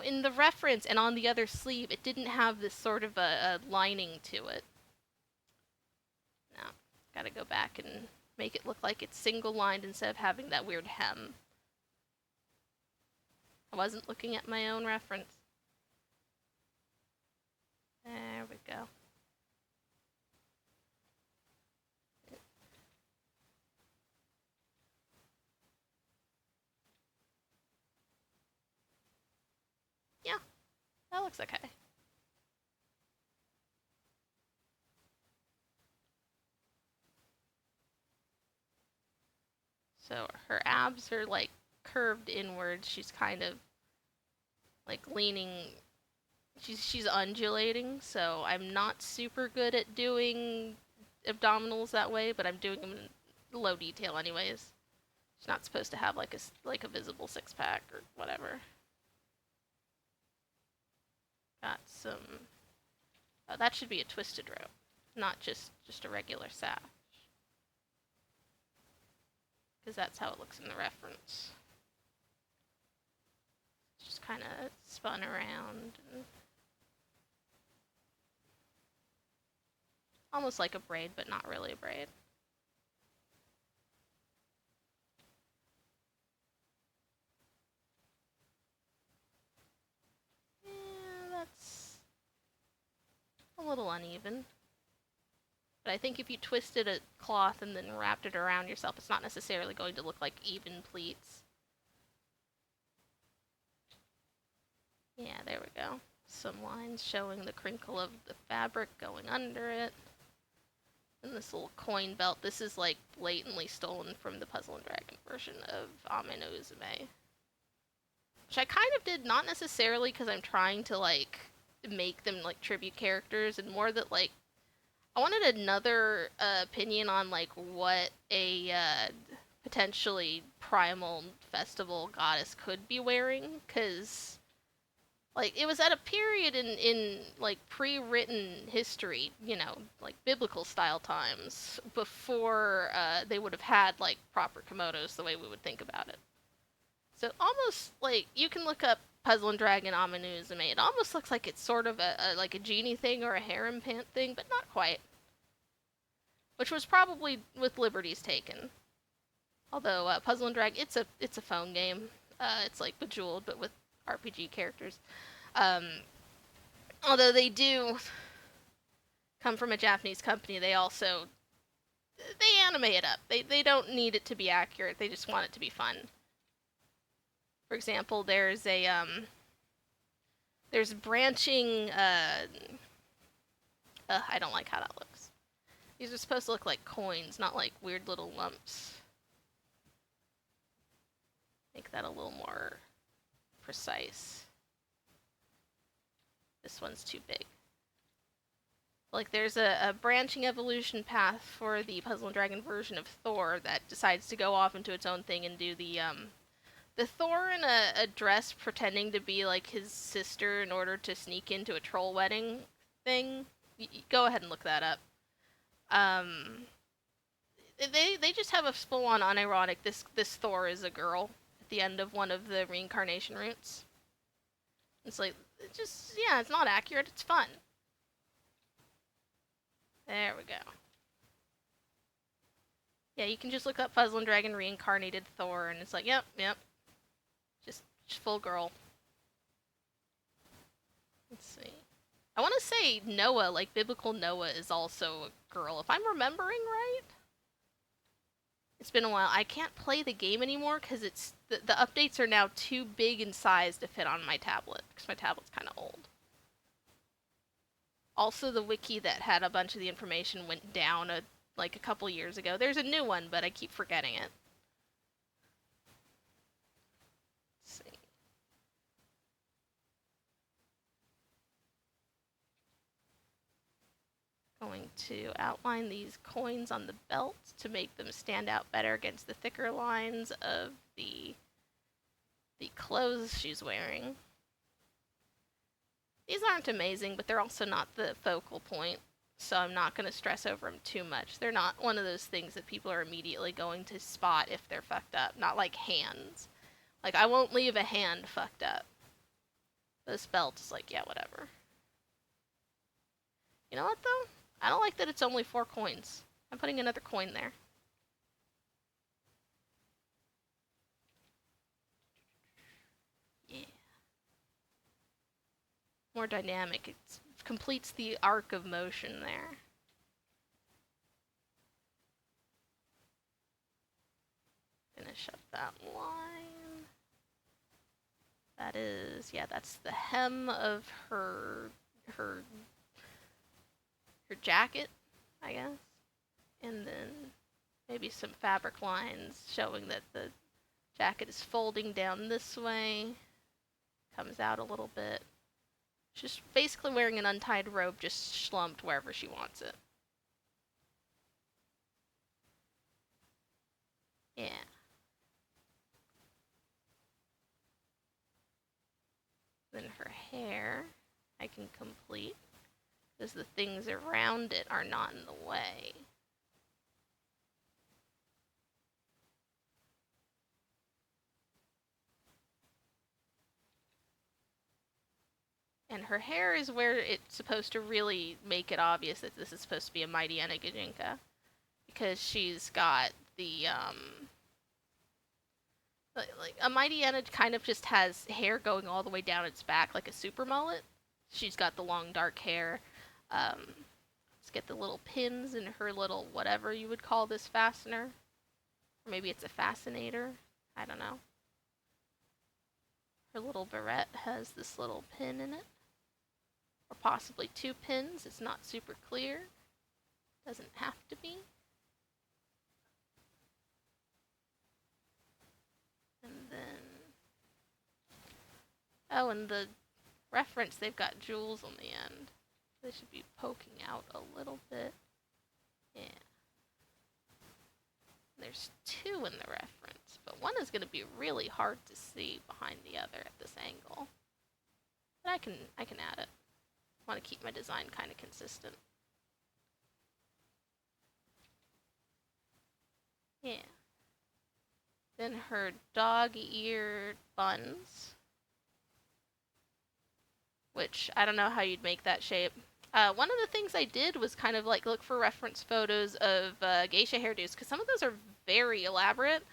in the reference and on the other sleeve, it didn't have this sort of a lining to it. Now, gotta go back and make it look like it's single-lined instead of having that weird hem. I wasn't looking at my own reference. There we go. Yeah, that looks okay. So her abs are like curved inwards. She's kind of like leaning. She's undulating. So I'm not super good at doing abdominals that way, but I'm doing them in low detail anyways. She's not supposed to have like a visible six pack or whatever. Got some. Oh, that should be a twisted rope, not just a regular sash. Because that's how it looks in the reference. Just kind of spun around. And almost like a braid, but not really a braid. Yeah, that's a little uneven. But I think if you twisted a cloth and then wrapped it around yourself, it's not necessarily going to look like even pleats. Yeah, there we go. Some lines showing the crinkle of the fabric going under it. And this little coin belt. This is like blatantly stolen from the Puzzle and Dragon version of Ame no Uzume. Which I kind of did, not necessarily because I'm trying to like make them like tribute characters, and more that like I wanted another opinion on like what a potentially primal festival goddess could be wearing, because like it was at a period in like pre-written history, you know, like biblical style times, before they would have had like proper kimonos the way we would think about it. So almost like you can look up Puzzle and Dragon Ame no Uzume. It almost looks like it's sort of like a genie thing or a harem pant thing, but not quite. Which was probably with liberties taken. Although Puzzle and Dragon, it's a phone game. It's like Bejeweled, but with RPG characters. Although they do come from a Japanese company, they animate it up. They don't need it to be accurate. They just want it to be fun. For example, there's branching. I don't like how that looks. These are supposed to look like coins, not like weird little lumps. Make that a little more precise. This one's too big. Like there's a branching evolution path for the Puzzle and Dragon version of Thor that decides to go off into its own thing and do the Thor in a dress pretending to be like his sister in order to sneak into a troll wedding thing. Go ahead and look that up. They just have a full-on unironic, this Thor is a girl at the end of one of the reincarnation routes. It's like, it's not accurate, it's fun. There we go. Yeah, you can just look up Puzzle and Dragon reincarnated Thor, and it's like, yep. Just full girl. Let's see. I want to say Noah, like biblical Noah, is also a girl, if I'm remembering right. It's been a while. I can't play the game anymore because the updates are now too big in size to fit on my tablet, because my tablet's kind of old. Also, the wiki that had a bunch of the information went down like a couple years ago. There's a new one, but I keep forgetting it. Let's see. Going to outline these coins on the belt to make them stand out better against the thicker lines of the clothes she's wearing. These aren't amazing, but they're also not the focal point, so I'm not going to stress over them too much. They're not one of those things that people are immediately going to spot if they're fucked up. Not like hands. Like, I won't leave a hand fucked up. This belt is like, yeah, whatever. You know what, though? I don't like that it's only 4 coins. I'm putting another coin there. Yeah. More dynamic. It completes the arc of motion there. Finish up that line. That is, yeah, that's the hem of her jacket, I guess. And then maybe some fabric lines showing that the jacket is folding down this way. Comes out a little bit. She's basically wearing an untied robe, just slumped wherever she wants it. Yeah. Then her hair, I can complete, because the things around it are not in the way. And her hair is where it's supposed to really make it obvious that this is supposed to be a Mightyena gijinka, because she's got the like a Mightyena kind of just has hair going all the way down its back like a super mullet. She's got the long dark hair. Let's get the little pins in her little whatever you would call this fastener. Or maybe it's a fascinator. I don't know. Her little barrette has this little pin in it. Or possibly 2 pins. It's not super clear. Doesn't have to be. And then... oh, and the reference, they've got jewels on the end. They should be poking out a little bit. Yeah. There's 2 in the reference, but one is going to be really hard to see behind the other at this angle. But I can add it. I want to keep my design kind of consistent. Yeah. Then her dog-eared buns, which I don't know how you'd make that shape. One of the things I did was kind of like look for reference photos of geisha hairdos, because some of those are very elaborate,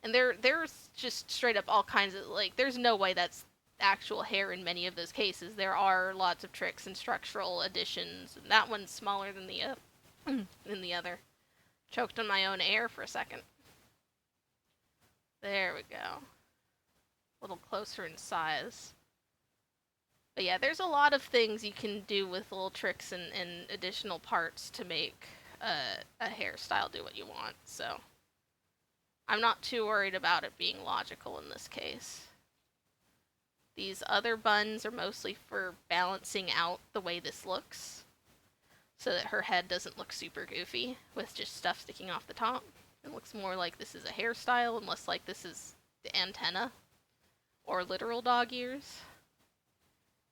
and there's just straight up all kinds of, like, there's no way that's actual hair in many of those cases. There are lots of tricks and structural additions, and that one's smaller than the other. Choked on my own air for a second. There we go. A little closer in size. But yeah, there's a lot of things you can do with little tricks and additional parts to make a hairstyle do what you want, so I'm not too worried about it being logical in this case. These other buns are mostly for balancing out the way this looks, so that her head doesn't look super goofy with just stuff sticking off the top. It looks more like this is a hairstyle and less like this is the antenna or literal dog ears.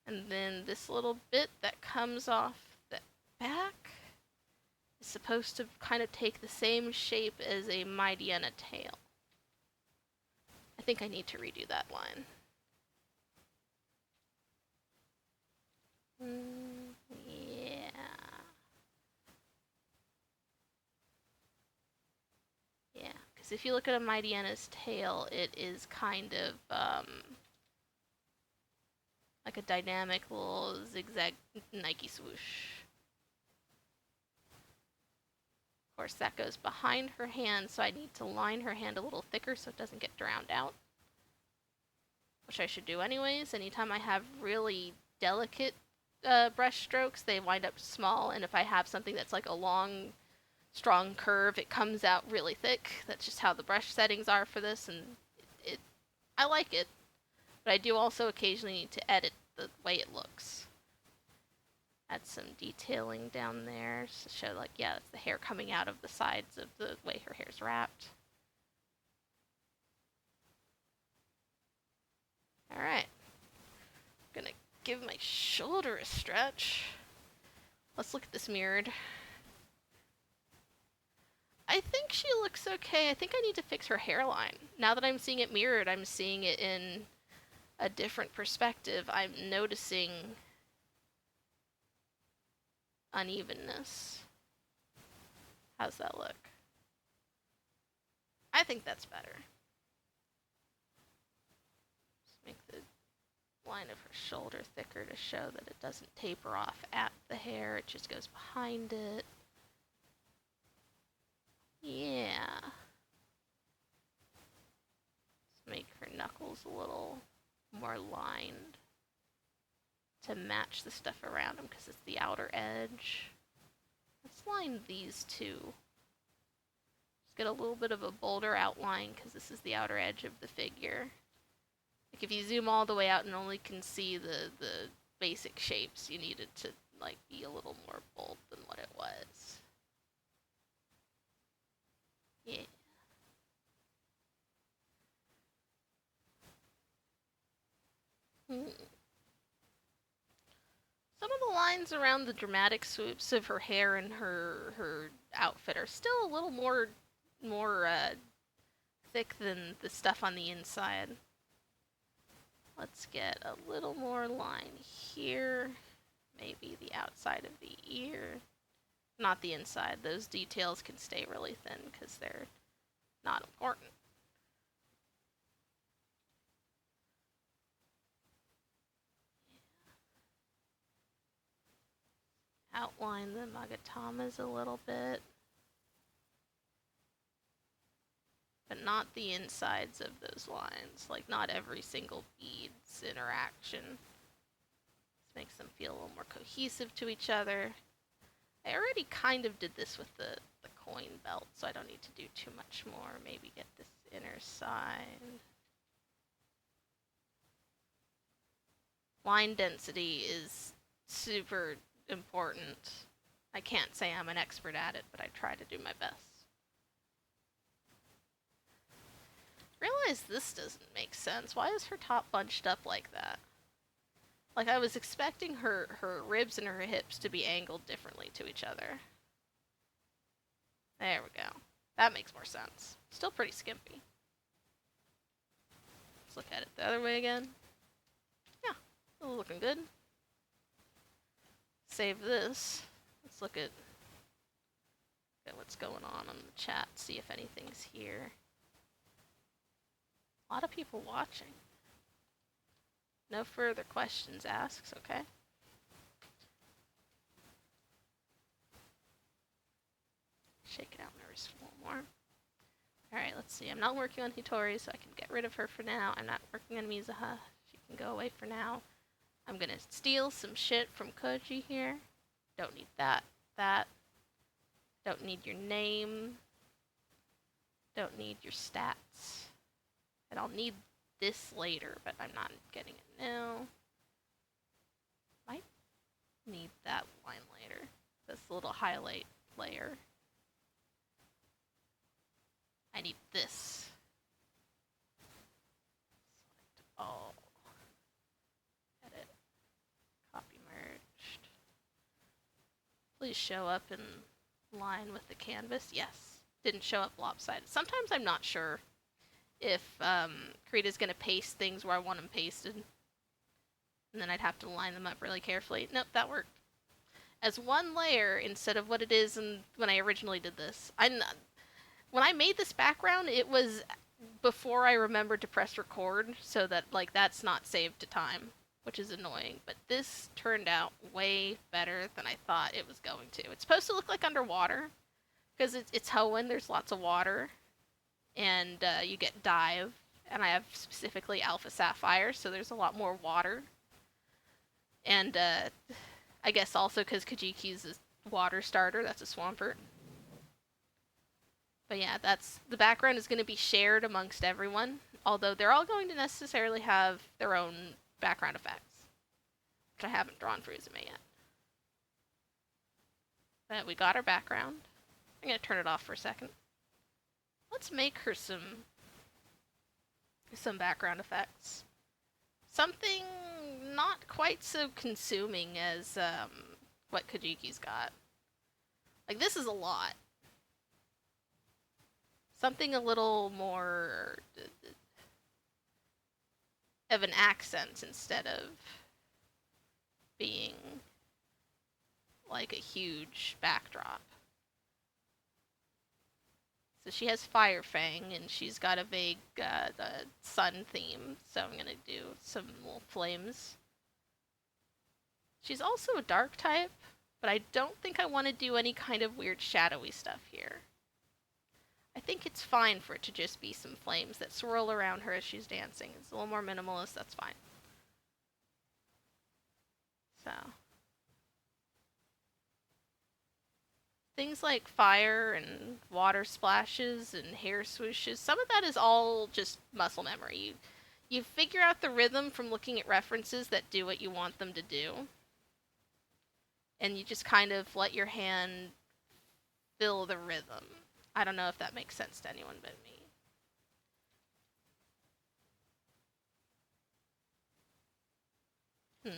And then this little bit that comes off the back is supposed to kind of take the same shape as a Mightyena tail. I think I need to redo that line. Yeah. Yeah, because if you look at a Mightyena's tail, it is kind of, like a dynamic little zigzag Nike swoosh. Of course, that goes behind her hand, so I need to line her hand a little thicker so it doesn't get drowned out. Which I should do anyways. Anytime I have really delicate brush strokes, they wind up small, and if I have something that's like a long, strong curve, it comes out really thick. That's just how the brush settings are for this, and I like it. But I do also occasionally need to edit the way it looks. Add some detailing down there to show, like, yeah, it's the hair coming out of the sides of the way her hair's wrapped. Alright. I'm gonna give my shoulder a stretch. Let's look at this mirrored. I think she looks okay. I think I need to fix her hairline. Now that I'm seeing it mirrored, I'm seeing it in a different perspective. I'm noticing unevenness. How's that look? I think that's better. Just make the line of her shoulder thicker to show that it doesn't taper off at the hair, it just goes behind it. Yeah. Let's make her knuckles a little more lined to match the stuff around them because it's the outer edge. Let's line these two. Just get a little bit of a bolder outline because this is the outer edge of the figure. Like if you zoom all the way out and only can see the basic shapes, you need it to like be a little more bold than what it was. Yeah. Some of the lines around the dramatic swoops of her hair and her outfit are still a little more thick than the stuff on the inside. Let's get a little more line here. Maybe the outside of the ear. Not the inside. Those details can stay really thin because they're not important. Outline the magatamas a little bit. But not the insides of those lines. Like, not every single bead's interaction. This makes them feel a little more cohesive to each other. I already kind of did this with the coin belt, so I don't need to do too much more. Maybe get this inner side. Line density is super important. I can't say I'm an expert at it, but I try to do my best. Realize this doesn't make sense. Why is her top bunched up like that? Like, I was expecting her ribs and her hips to be angled differently to each other. There we go. That makes more sense. Still pretty skimpy. Let's look at it the other way again. Yeah, still looking good. Save this. Let's look at what's going on in the chat, see if anything's here. A lot of people watching. No further questions asked, okay? Shake it out my wrist a little more. Alright, let's see. I'm not working on Hitori, so I can get rid of her for now. I'm not working on Mizuha. She can go away for now. I'm gonna steal some shit from Koji here. Don't need that. Don't need your name. Don't need your stats. And I'll need this later, but I'm not getting it now. Might need that line later. This little highlight layer. I need this. Select all. Edit. Copy merged. Please show up in line with the canvas. Yes. Didn't show up lopsided. Sometimes I'm not sure if Krita's going to paste things where I want them pasted. And then I'd have to line them up really carefully. Nope, that worked. As one layer instead of what it is when I originally did this. When I made this background, it was before I remembered to press record, so that like that's not saved to time, which is annoying. But this turned out way better than I thought it was going to. It's supposed to look like underwater, because it's Hoenn, there's lots of water, and you get dive, and I have specifically Alpha Sapphire, so there's a lot more water. And I guess also because Kajiki's a water starter, that's a Swampert. But yeah, that's the background is going to be shared amongst everyone, although they're all going to necessarily have their own background effects, which I haven't drawn for Uzume yet. But we got our background. I'm going to turn it off for a second. Let's make her some background effects. Something not quite so consuming as what Kajiki's got. Like, this is a lot. Something a little more of an accent instead of being like a huge backdrop. So she has Fire Fang, and she's got a vague sun theme, so I'm gonna do some little flames. She's also a dark type, but I don't think I want to do any kind of weird shadowy stuff here. I think it's fine for it to just be some flames that swirl around her as she's dancing. It's a little more minimalist, that's fine. So. Things like fire and water splashes and hair swooshes, some of that is all just muscle memory. You figure out the rhythm from looking at references that do what you want them to do. And you just kind of let your hand fill the rhythm. I don't know if that makes sense to anyone but me.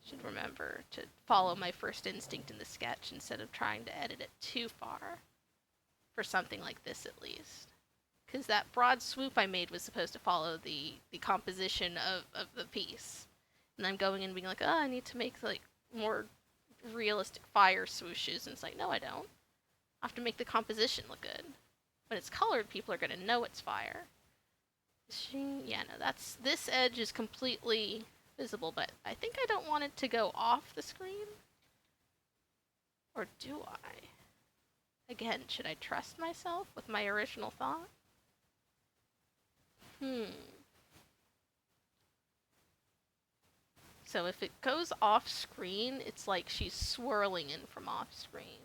Should remember to follow my first instinct in the sketch instead of trying to edit it too far. For something like this, at least. Because that broad swoop I made was supposed to follow the composition of the piece. And I'm going in and being like, oh, I need to make, like, more realistic fire swooshes. And it's like, no, I don't. I have to make the composition look good. When it's colored, people are going to know it's fire. Yeah, no, this edge is completely visible, but I think I don't want it to go off the screen. Or do I? Again, should I trust myself with my original thought? So if it goes off screen, it's like she's swirling in from off screen.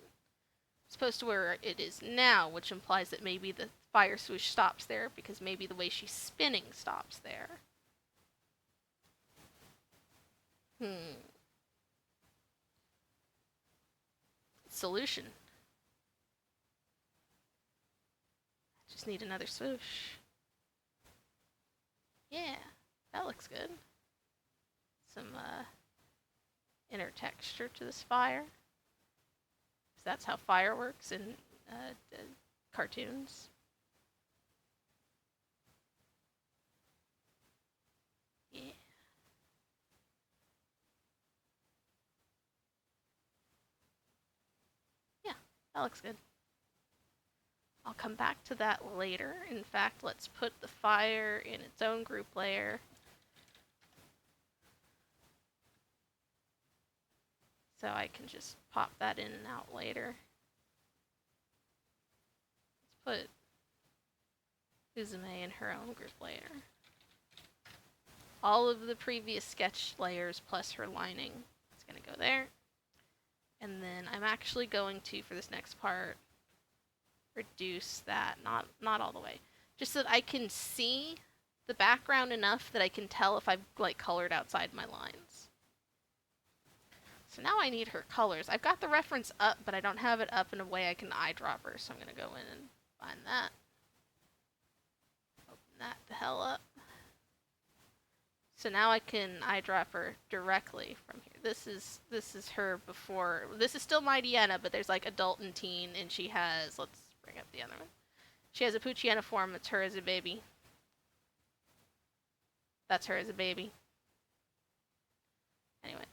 As opposed to where it is now, which implies that maybe the fire swoosh stops there because maybe the way she's spinning stops there. Solution. Just need another swoosh. Yeah, that looks good. Some inner texture to this fire. So that's how fire works in cartoons. Yeah. Yeah, that looks good. I'll come back to that later. In fact, let's put the fire in its own group layer. So I can just pop that in and out later. Let's put Uzume in her own group layer. All of the previous sketch layers plus her lining is going to go there. And then I'm actually going to, for this next part, reduce that, not all the way, just so that I can see the background enough that I can tell if I've like colored outside my lines. So now I need her colors. I've got the reference up, but I don't have it up in a way I can eyedrop her, so I'm going to go in and find that. Open that the hell up. So now I can eyedrop her directly from here. This is her before. This is still Mightyena, but there's like adult and teen, and she has, let's bring up the other one. She has a Poochyena form. It's her as a baby. That's her as a baby. Anyways.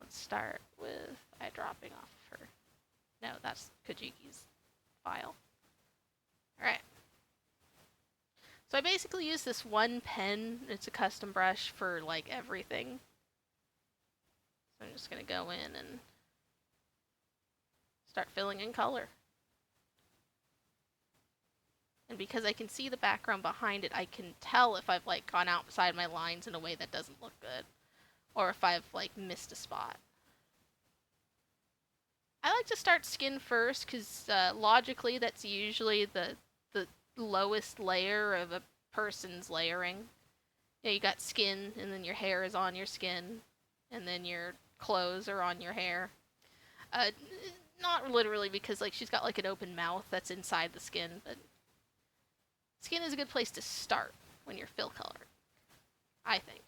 Let's start with eyedropping off of her. No, that's Kajiki's file. Alright. So I basically use this one pen. It's a custom brush for like everything. So I'm just going to go in and start filling in color. And because I can see the background behind it, I can tell if I've like gone outside my lines in a way that doesn't look good, or if I've like missed a spot. I like to start skin first because logically that's usually the lowest layer of a person's layering. Yeah, you got skin, and then your hair is on your skin, and then your clothes are on your hair. Uh, Not literally, because like she's got like an open mouth that's inside the skin, but skin is a good place to start when you're fill colored, I think.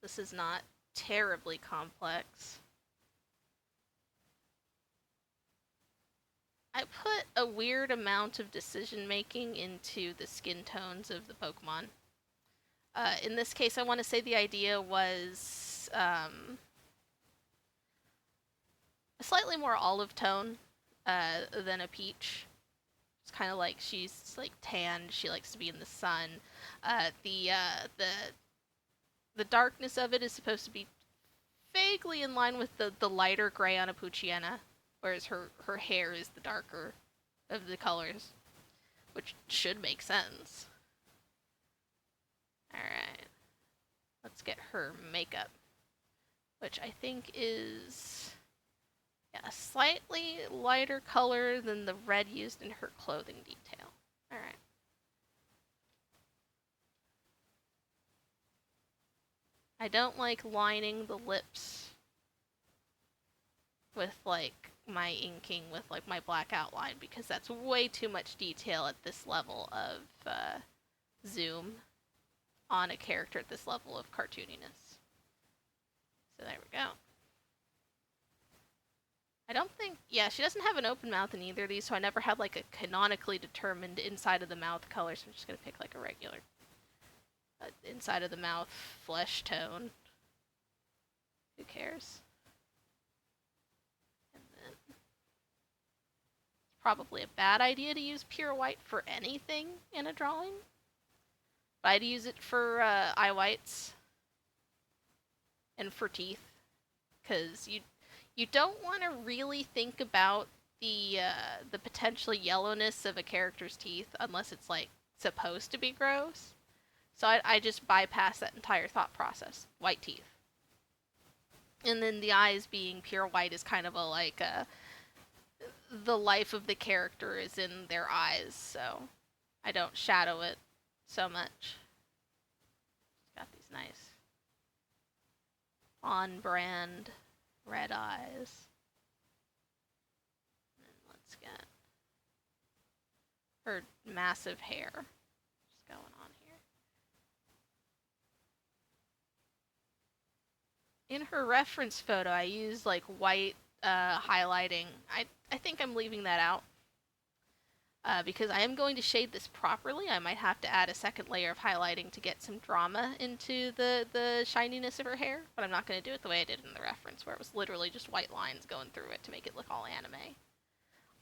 This is not terribly complex. I put a weird amount of decision making into the skin tones of the Pokemon. In this case, I want to say the idea was a slightly more olive tone than a peach. It's kind of like she's like tanned. She likes to be in the sun. The darkness of it is supposed to be vaguely in line with the lighter gray on a Poochyena, whereas her hair is the darker of the colors, which should make sense. Alright. Let's get her makeup, which I think is a slightly lighter color than the red used in her clothing detail. Alright. I don't like lining the lips with like my inking with like my black outline because that's way too much detail at this level of zoom on a character at this level of cartooniness. So there we go. I don't think, yeah, she doesn't have an open mouth in either of these, so I never had like a canonically determined inside of the mouth color, so I'm just gonna pick like a regular inside of the mouth flesh tone. Who cares? And then it's probably a bad idea to use pure white for anything in a drawing. But I'd use it for eye whites and for teeth, because you don't want to really think about the potential yellowness of a character's teeth unless it's like supposed to be gross. So I just bypass that entire thought process. White teeth. And then the eyes being pure white is kind of a like the life of the character is in their eyes, so I don't shadow it so much. Got these nice on-brand red eyes. And let's get her massive hair just going on here. In her reference photo, I used like white highlighting. I think I'm leaving that out. Because I am going to shade this properly. I might have to add a second layer of highlighting to get some drama into the shininess of her hair, but I'm not going to do it the way I did in the reference, where it was literally just white lines going through it to make it look all anime.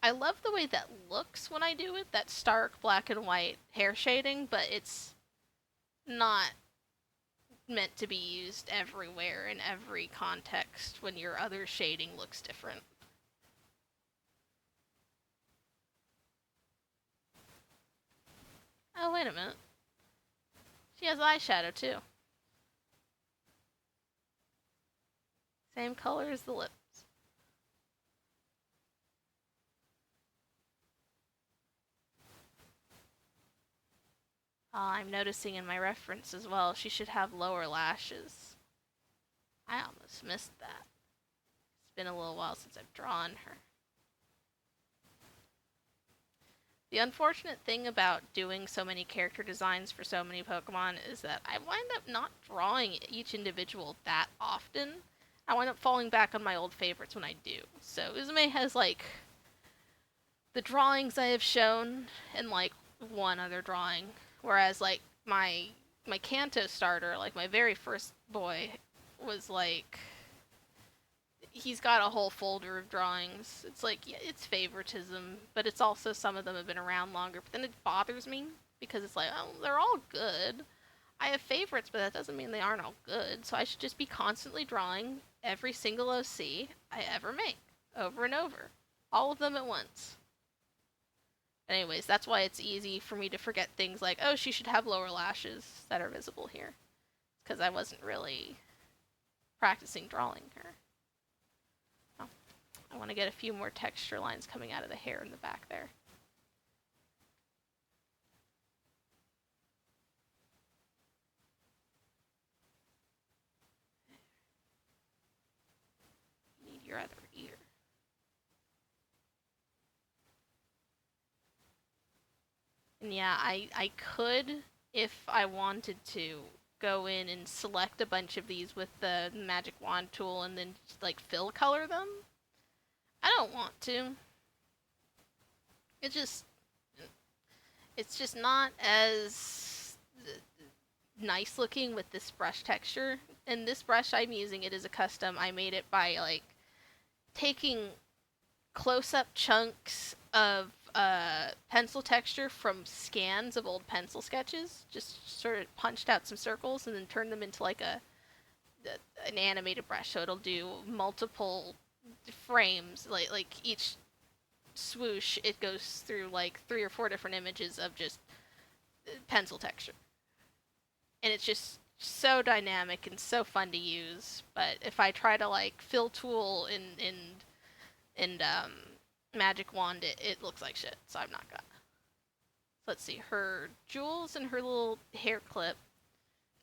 I love the way that looks when I do it, that stark black and white hair shading, but it's not meant to be used everywhere in every context when your other shading looks different. Oh, wait a minute. She has eyeshadow, too. Same color as the lips. I'm noticing in my reference as well, she should have lower lashes. I almost missed that. It's been a little while since I've drawn her. The unfortunate thing about doing so many character designs for so many Pokemon is that I wind up not drawing each individual that often. I wind up falling back on my old favorites when I do. So Uzume has like the drawings I have shown and like one other drawing, whereas like my Kanto starter, like my very first boy, was like he's got a whole folder of drawings. It's like, yeah, it's favoritism, but it's also some of them have been around longer. But then it bothers me because it's like, oh, they're all good. I have favorites, but that doesn't mean they aren't all good. So I should just be constantly drawing every single OC I ever make, over and over. All of them at once. Anyways, that's why it's easy for me to forget things like, oh, she should have lower lashes that are visible here. Because I wasn't really practicing drawing her. Oh, I want to get a few more texture lines coming out of the hair in the back there. You need your other ear. And yeah, I could, if I wanted to, go in and select a bunch of these with the magic wand tool and then just, like, fill color them. I don't want to. It's just not as nice looking with this brush texture. And this brush I'm using, it is a custom. I made it by, like, taking close-up chunks of pencil texture from scans of old pencil sketches, just sort of punched out some circles and then turned them into like an animated brush, so it'll do multiple frames, like each swoosh it goes through like 3 or 4 different images of just pencil texture, and it's just so dynamic and so fun to use. But if I try to like fill tool and magic wand it looks like shit, so I'm not gonna. So let's see, her jewels and her little hair clip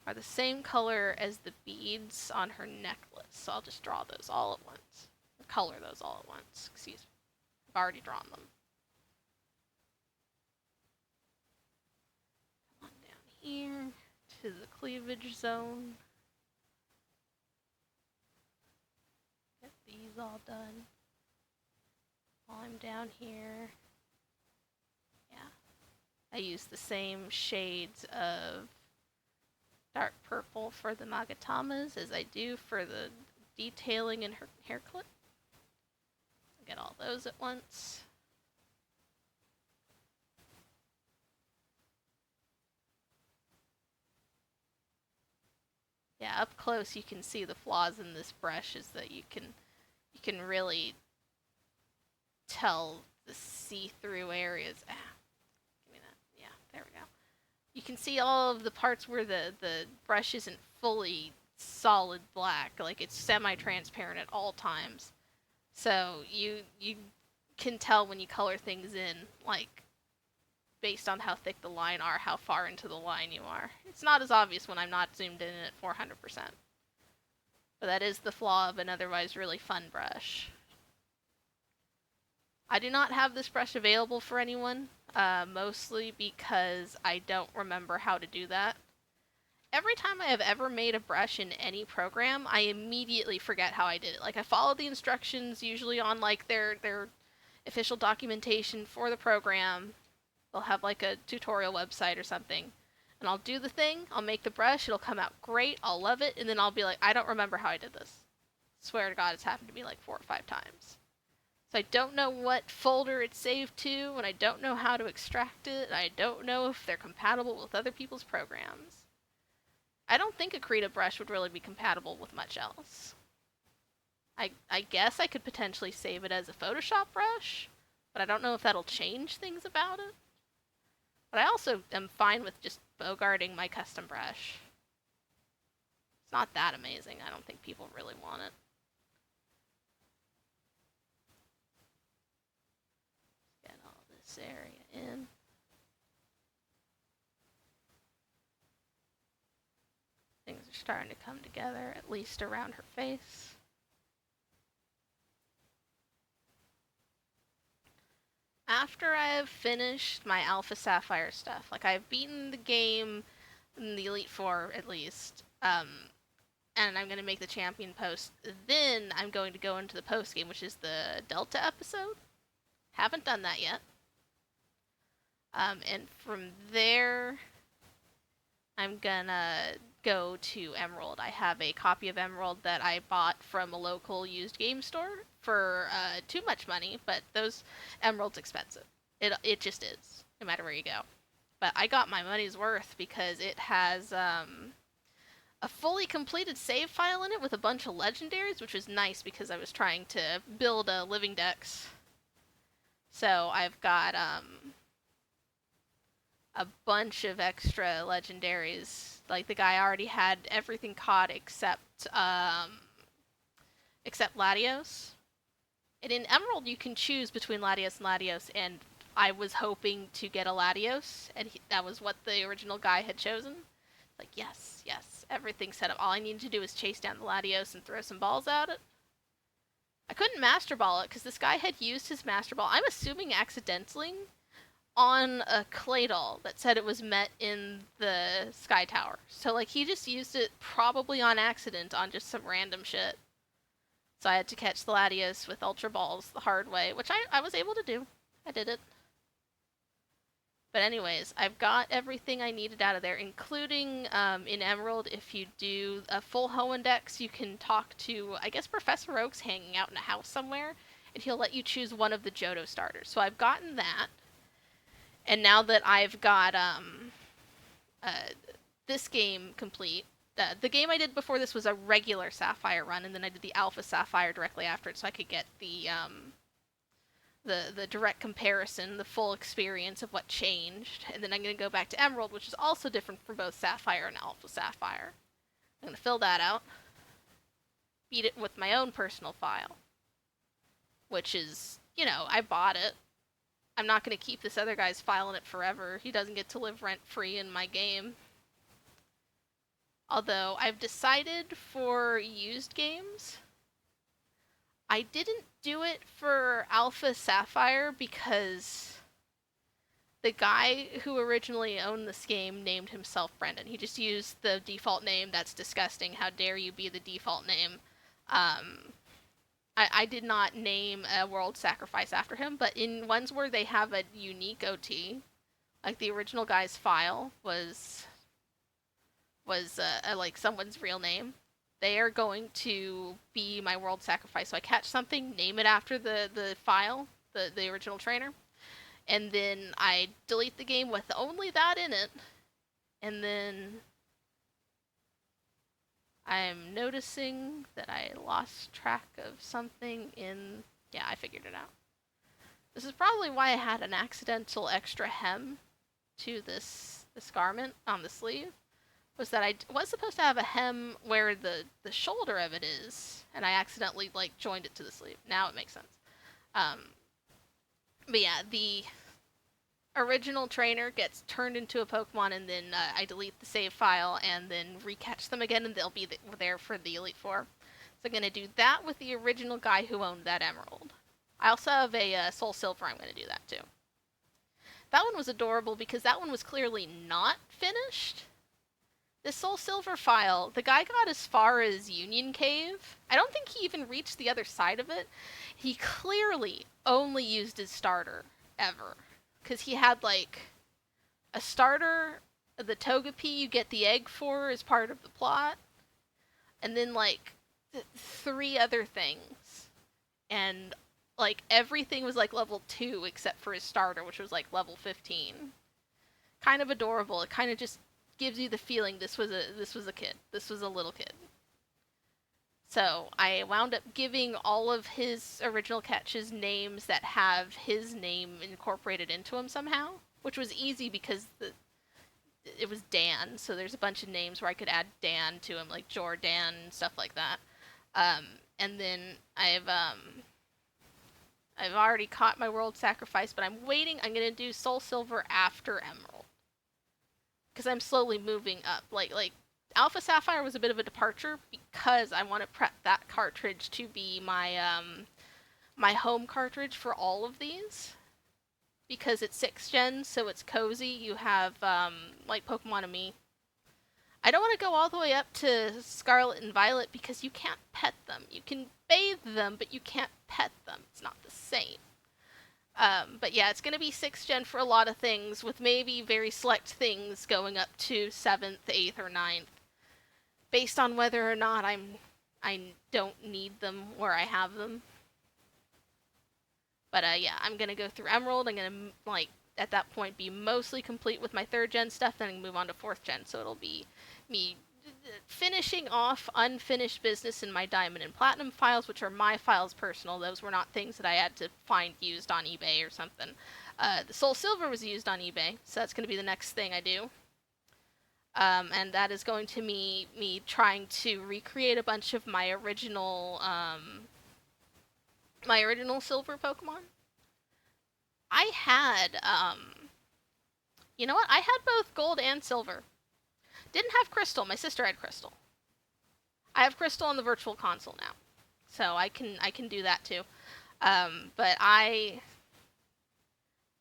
are the same color as the beads on her necklace, so I'll just draw those all at once. Color those all at once, excuse me. I've already drawn them. Come on down here to the cleavage zone. Get these all done. While I'm down here, yeah, I use the same shades of dark purple for the Magatamas as I do for the detailing in her hair clip. Get all those at once. Yeah, up close you can see the flaws in this brush is that you can really tell the see-through areas. Give me that. Yeah, there we go. You can see all of the parts where the brush isn't fully solid black, like it's semi-transparent at all times. So you can tell when you color things in, like, based on how thick the line are, how far into the line you are. It's not as obvious when I'm not zoomed in at 400%. But that is the flaw of an otherwise really fun brush. I do not have this brush available for anyone, mostly because I don't remember how to do that. Every time I have ever made a brush in any program, I immediately forget how I did it. Like, I follow the instructions usually on like their official documentation for the program. They'll have like a tutorial website or something. And I'll do the thing, I'll make the brush, it'll come out great, I'll love it, and then I'll be like, I don't remember how I did this. Swear to God, it's happened to me like 4 or 5 times. So I don't know what folder it's saved to, and I don't know how to extract it, and I don't know if they're compatible with other people's programs. I don't think a Krita brush would really be compatible with much else. I guess I could potentially save it as a Photoshop brush, but I don't know if that'll change things about it. But I also am fine with just bogarting my custom brush. It's not that amazing. I don't think people really want it. Get all this area in. Things are starting to come together, at least around her face. After I have finished my Alpha Sapphire stuff, like I've beaten the game in the Elite Four at least, and I'm going to make the champion post, then I'm going to go into the post game, which is the Delta episode. Haven't done that yet. And from there, I'm gonna go to Emerald. I have a copy of Emerald that I bought from a local used game store for too much money, but those Emerald's expensive. It just is, no matter where you go. but I got my money's worth because it has a fully completed save file in it with a bunch of legendaries, which is nice because I was trying to build a living dex. So I've got a bunch of extra legendaries. Like the guy already had everything caught except Latios. And in Emerald, you can choose between Latios and Latios, and I was hoping to get a Latios, and that was what the original guy had chosen. Like, yes, yes, everything's set up. All I needed to do was chase down the Latios and throw some balls at it. I couldn't Master Ball it because this guy had used his Master Ball, I'm assuming accidentally, on a Claydol that said it was met in the Sky Tower. So, like, he just used it probably on accident on just some random shit. So I had to catch the Latios with Ultra Balls the hard way, which I was able to do. I did it. But anyways, I've got everything I needed out of there, including in Emerald, if you do a full Hoenn Dex, you can talk to, I guess Professor Oak's hanging out in a house somewhere, and he'll let you choose one of the Johto starters. So I've gotten that. And now that I've got this game complete, the game I did before this was a regular Sapphire run, and then I did the Alpha Sapphire directly after it, so I could get the direct comparison, the full experience of what changed. And then I'm going to go back to Emerald, which is also different from both Sapphire and Alpha Sapphire. I'm going to fill that out, beat it with my own personal file, which is, you know, I bought it. I'm not going to keep this other guy's file in it forever. He doesn't get to live rent-free in my game. Although, I've decided for used games, I didn't do it for Alpha Sapphire because the guy who originally owned this game named himself Brendan. He just used the default name. That's disgusting. How dare you be the default name? I did not name a world sacrifice after him, but in ones where they have a unique OT, like the original guy's file was like someone's real name, they are going to be my world sacrifice. So I catch something, name it after the file, the original trainer, and then I delete the game with only that in it, and then I'm noticing that I lost track of something in... Yeah, I figured it out. This is probably why I had an accidental extra hem to this garment on the sleeve. Was that I was supposed to have a hem where the shoulder of it is, and I accidentally, like, joined it to the sleeve. Now it makes sense. But yeah, the original trainer gets turned into a Pokemon, and then I delete the save file, and then recatch them again, and they'll be there for the Elite Four. So I'm going to do that with the original guy who owned that Emerald. I also have a Soul Silver I'm going to do that too. That one was adorable because that one was clearly not finished. This Soul Silver file, the guy got as far as Union Cave. I don't think he even reached the other side of it. He clearly only used his starter, ever. Because he had, like, a starter, the Togepi you get the egg for as part of the plot, and then, like, 3 other things. And, like, everything was, like, level 2 except for his starter, which was, like, level 15. Kind of adorable. It kind of just gives you the feeling this was a kid. This was a little kid. So I wound up giving all of his original catches names that have his name incorporated into them somehow, which was easy because it was Dan, so there's a bunch of names where I could add Dan to him, like Jordan and stuff like that. And then I've already caught my world sacrifice, but I'm waiting. I'm gonna do Soul Silver after Emerald, because I'm slowly moving up. Like Alpha Sapphire was a bit of a departure because I want to prep that cartridge to be my my home cartridge for all of these, because it's 6th gen, so it's cozy. You have like Pokemonome. I don't want to go all the way up to Scarlet and Violet because you can't pet them. You can bathe them, but you can't pet them. It's not the same. But yeah, it's going to be 6th gen for a lot of things, with maybe very select things going up to 7th, 8th, or 9th, based on whether or not I don't need them where I have them. But yeah, I'm going to go through Emerald. I'm going to, like, at that point be mostly complete with my 3rd gen stuff, then I can move on to 4th gen. So it'll be me finishing off unfinished business in my Diamond and Platinum files, which are my files personal. Those were not things that I had to find used on eBay or something. The Soul Silver was used on eBay, so that's going to be the next thing I do. And that is going to be me trying to recreate a bunch of my original silver Pokemon. I had, you know what? I had both gold and silver. Didn't have crystal. My sister had crystal. I have crystal on the virtual console now, so I can do that too. But I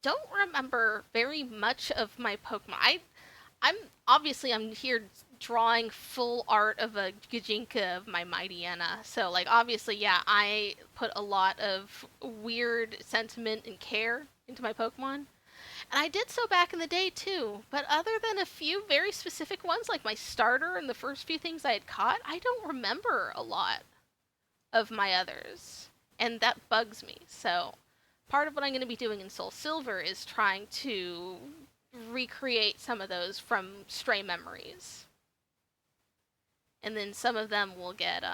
don't remember very much of my Pokemon. I'm here drawing full art of a gijinka of my Mightyena. So, like, obviously, yeah, I put a lot of weird sentiment and care into my Pokemon. And I did so back in the day, too. But other than a few very specific ones, like my starter and the first few things I had caught, I don't remember a lot of my others. And that bugs me. So, part of what I'm going to be doing in Soul Silver is trying to recreate some of those from stray memories. And then some of them will get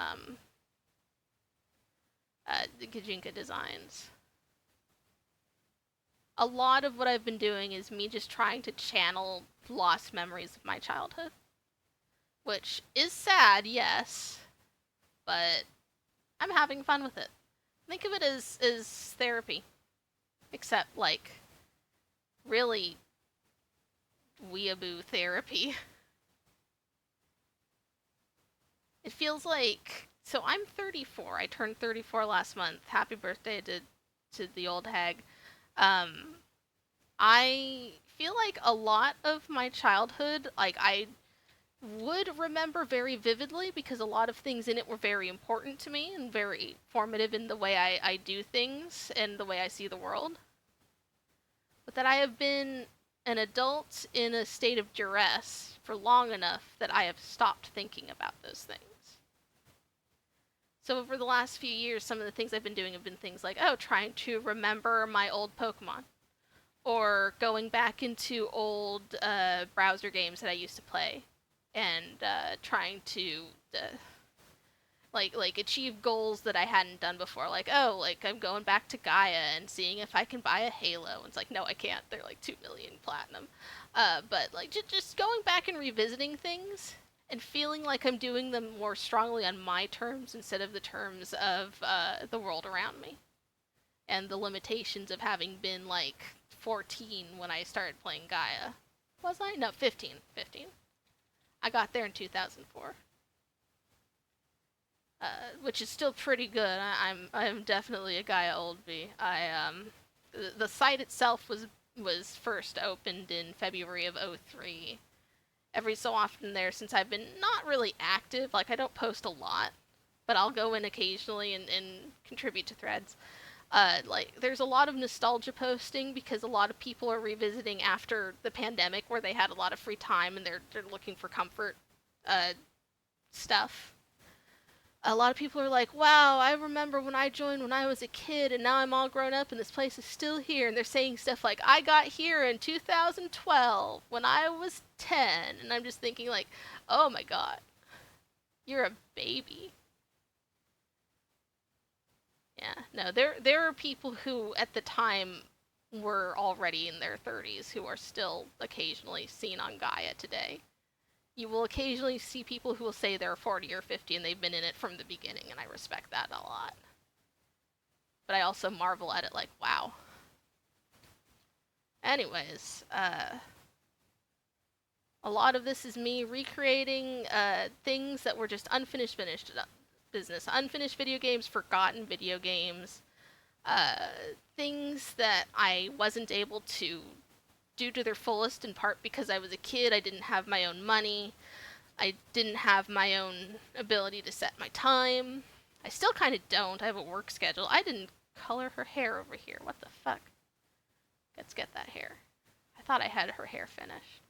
the gijinka designs. A lot of what I've been doing is me just trying to channel lost memories of my childhood. Which is sad, yes, but I'm having fun with it. Think of it as therapy. Except, like, really weeaboo therapy. It feels like... So I'm 34. I turned 34 last month. Happy birthday to the old hag. I feel like a lot of my childhood, like, I would remember very vividly because a lot of things in it were very important to me and very formative in the way I do things and the way I see the world. But that I have been an adult in a state of duress for long enough that I have stopped thinking about those things. So over the last few years, some of the things I've been doing have been things like, trying to remember my old Pokemon. Or going back into old browser games that I used to play. And trying to, achieve goals that I hadn't done before. Like, I'm going back to Gaia and seeing if I can buy a Halo. And it's like, no, I can't. They're like 2 million platinum. But, like, just going back and revisiting things and feeling like I'm doing them more strongly on my terms instead of the terms of the world around me. And the limitations of having been, like, 14 when I started playing Gaia. Was I? No, 15. I got there in 2004. Which is still pretty good. I'm definitely a Gaia old bee. The site itself was first opened in February of 2003. Every so often there, since I've been not really active, like, I don't post a lot, but I'll go in occasionally and contribute to threads. There's a lot of nostalgia posting because a lot of people are revisiting after the pandemic where they had a lot of free time and they're looking for comfort stuff. A lot of people are like, wow, I remember when I joined when I was a kid and now I'm all grown up and this place is still here. And they're saying stuff like, I got here in 2012 when I was 10. And I'm just thinking, like, oh my god, you're a baby. Yeah, no, there are people who at the time were already in their 30s who are still occasionally seen on Gaia today. You will occasionally see people who will say they're 40 or 50 and they've been in it from the beginning, and I respect that a lot. But I also marvel at it like, wow. Anyways, a lot of this is me recreating things that were just unfinished business. Unfinished video games, forgotten video games, things that I wasn't able to do to their fullest, in part because I was a kid. I didn't have my own money. I didn't have my own ability to set my time. I still kind of don't. I have a work schedule. I didn't color her hair over here. What the fuck? Let's get that hair. I thought I had her hair finished.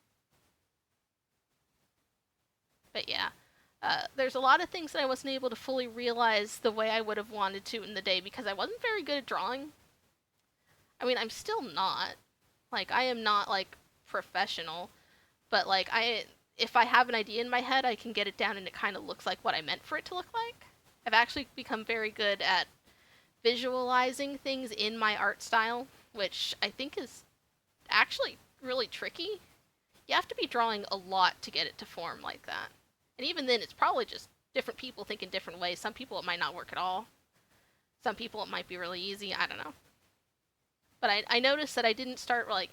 But yeah. There's a lot of things that I wasn't able to fully realize the way I would have wanted to in the day because I wasn't very good at drawing. I mean, I'm still not. Like, I am not, like, professional, but, like, if I have an idea in my head, I can get it down and it kind of looks like what I meant for it to look like. I've actually become very good at visualizing things in my art style, which I think is actually really tricky. You have to be drawing a lot to get it to form like that. And even then, it's probably just different people think in different ways. Some people it might not work at all. Some people it might be really easy. I don't know. But I noticed that I didn't start, like,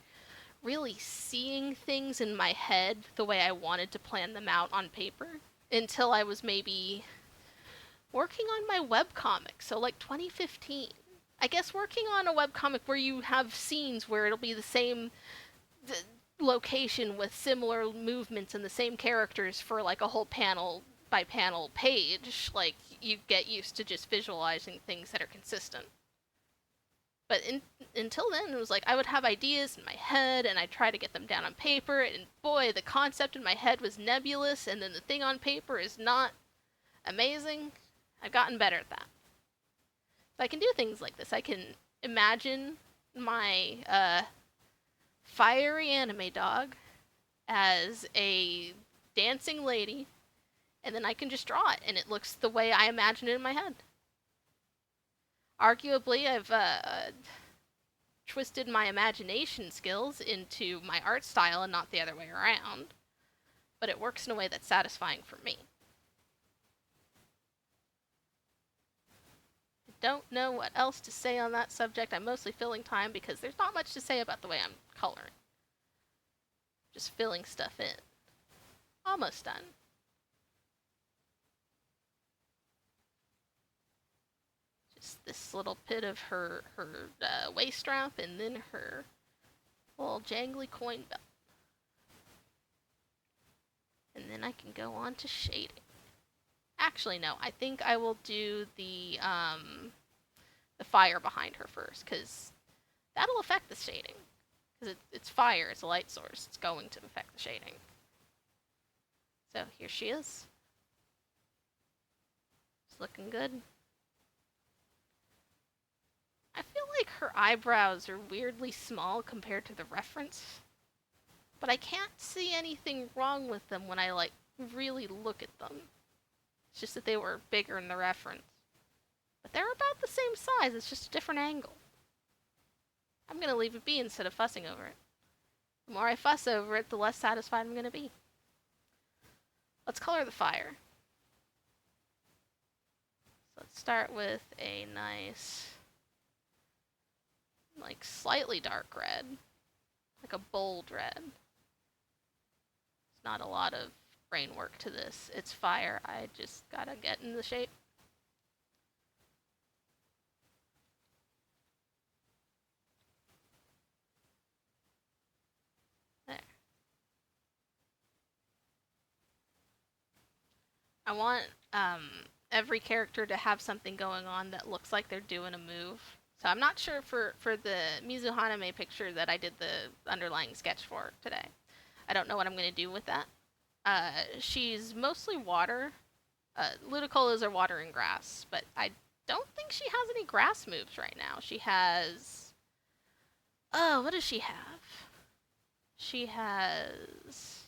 really seeing things in my head the way I wanted to plan them out on paper until I was maybe working on my webcomic. So, like, 2015. I guess working on a webcomic where you have scenes where it'll be the same location with similar movements and the same characters for, like, a whole panel by panel page. Like, you get used to just visualizing things that are consistent. But until then, it was like I would have ideas in my head and I'd try to get them down on paper, and boy, the concept in my head was nebulous, and then the thing on paper is not amazing. I've gotten better at that. So I can do things like this. I can imagine my fiery anime dog as a dancing lady, and then I can just draw it, and it looks the way I imagine it in my head. Arguably, I've twisted my imagination skills into my art style and not the other way around, but it works in a way that's satisfying for me. I don't know what else to say on that subject. I'm mostly filling time because there's not much to say about the way I'm coloring. Just filling stuff in. Almost done. This little bit of her waist strap, and then her little jangly coin belt. And then I can go on to shading. Actually, no, I think I will do the fire behind her first, because that'll affect the shading. Because it's fire, it's a light source, it's going to affect the shading. So here she is. It's looking good. I feel like her eyebrows are weirdly small compared to the reference, but I can't see anything wrong with them when I, like, really look at them. It's just that they were bigger in the reference. But they're about the same size, it's just a different angle. I'm gonna leave it be instead of fussing over it. The more I fuss over it, the less satisfied I'm gonna be. Let's color the fire. So let's start with a nice, like, slightly dark red. Like a bold red. There's not a lot of brain work to this. It's fire. I just gotta get in the shape. There. I want every character to have something going on that looks like they're doing a move. So I'm not sure for the Mizuhanome picture that I did the underlying sketch for today. I don't know what I'm going to do with that. She's mostly water. Ludicolos are water and grass, but I don't think she has any grass moves right now. She has... Oh, what does she have? She has...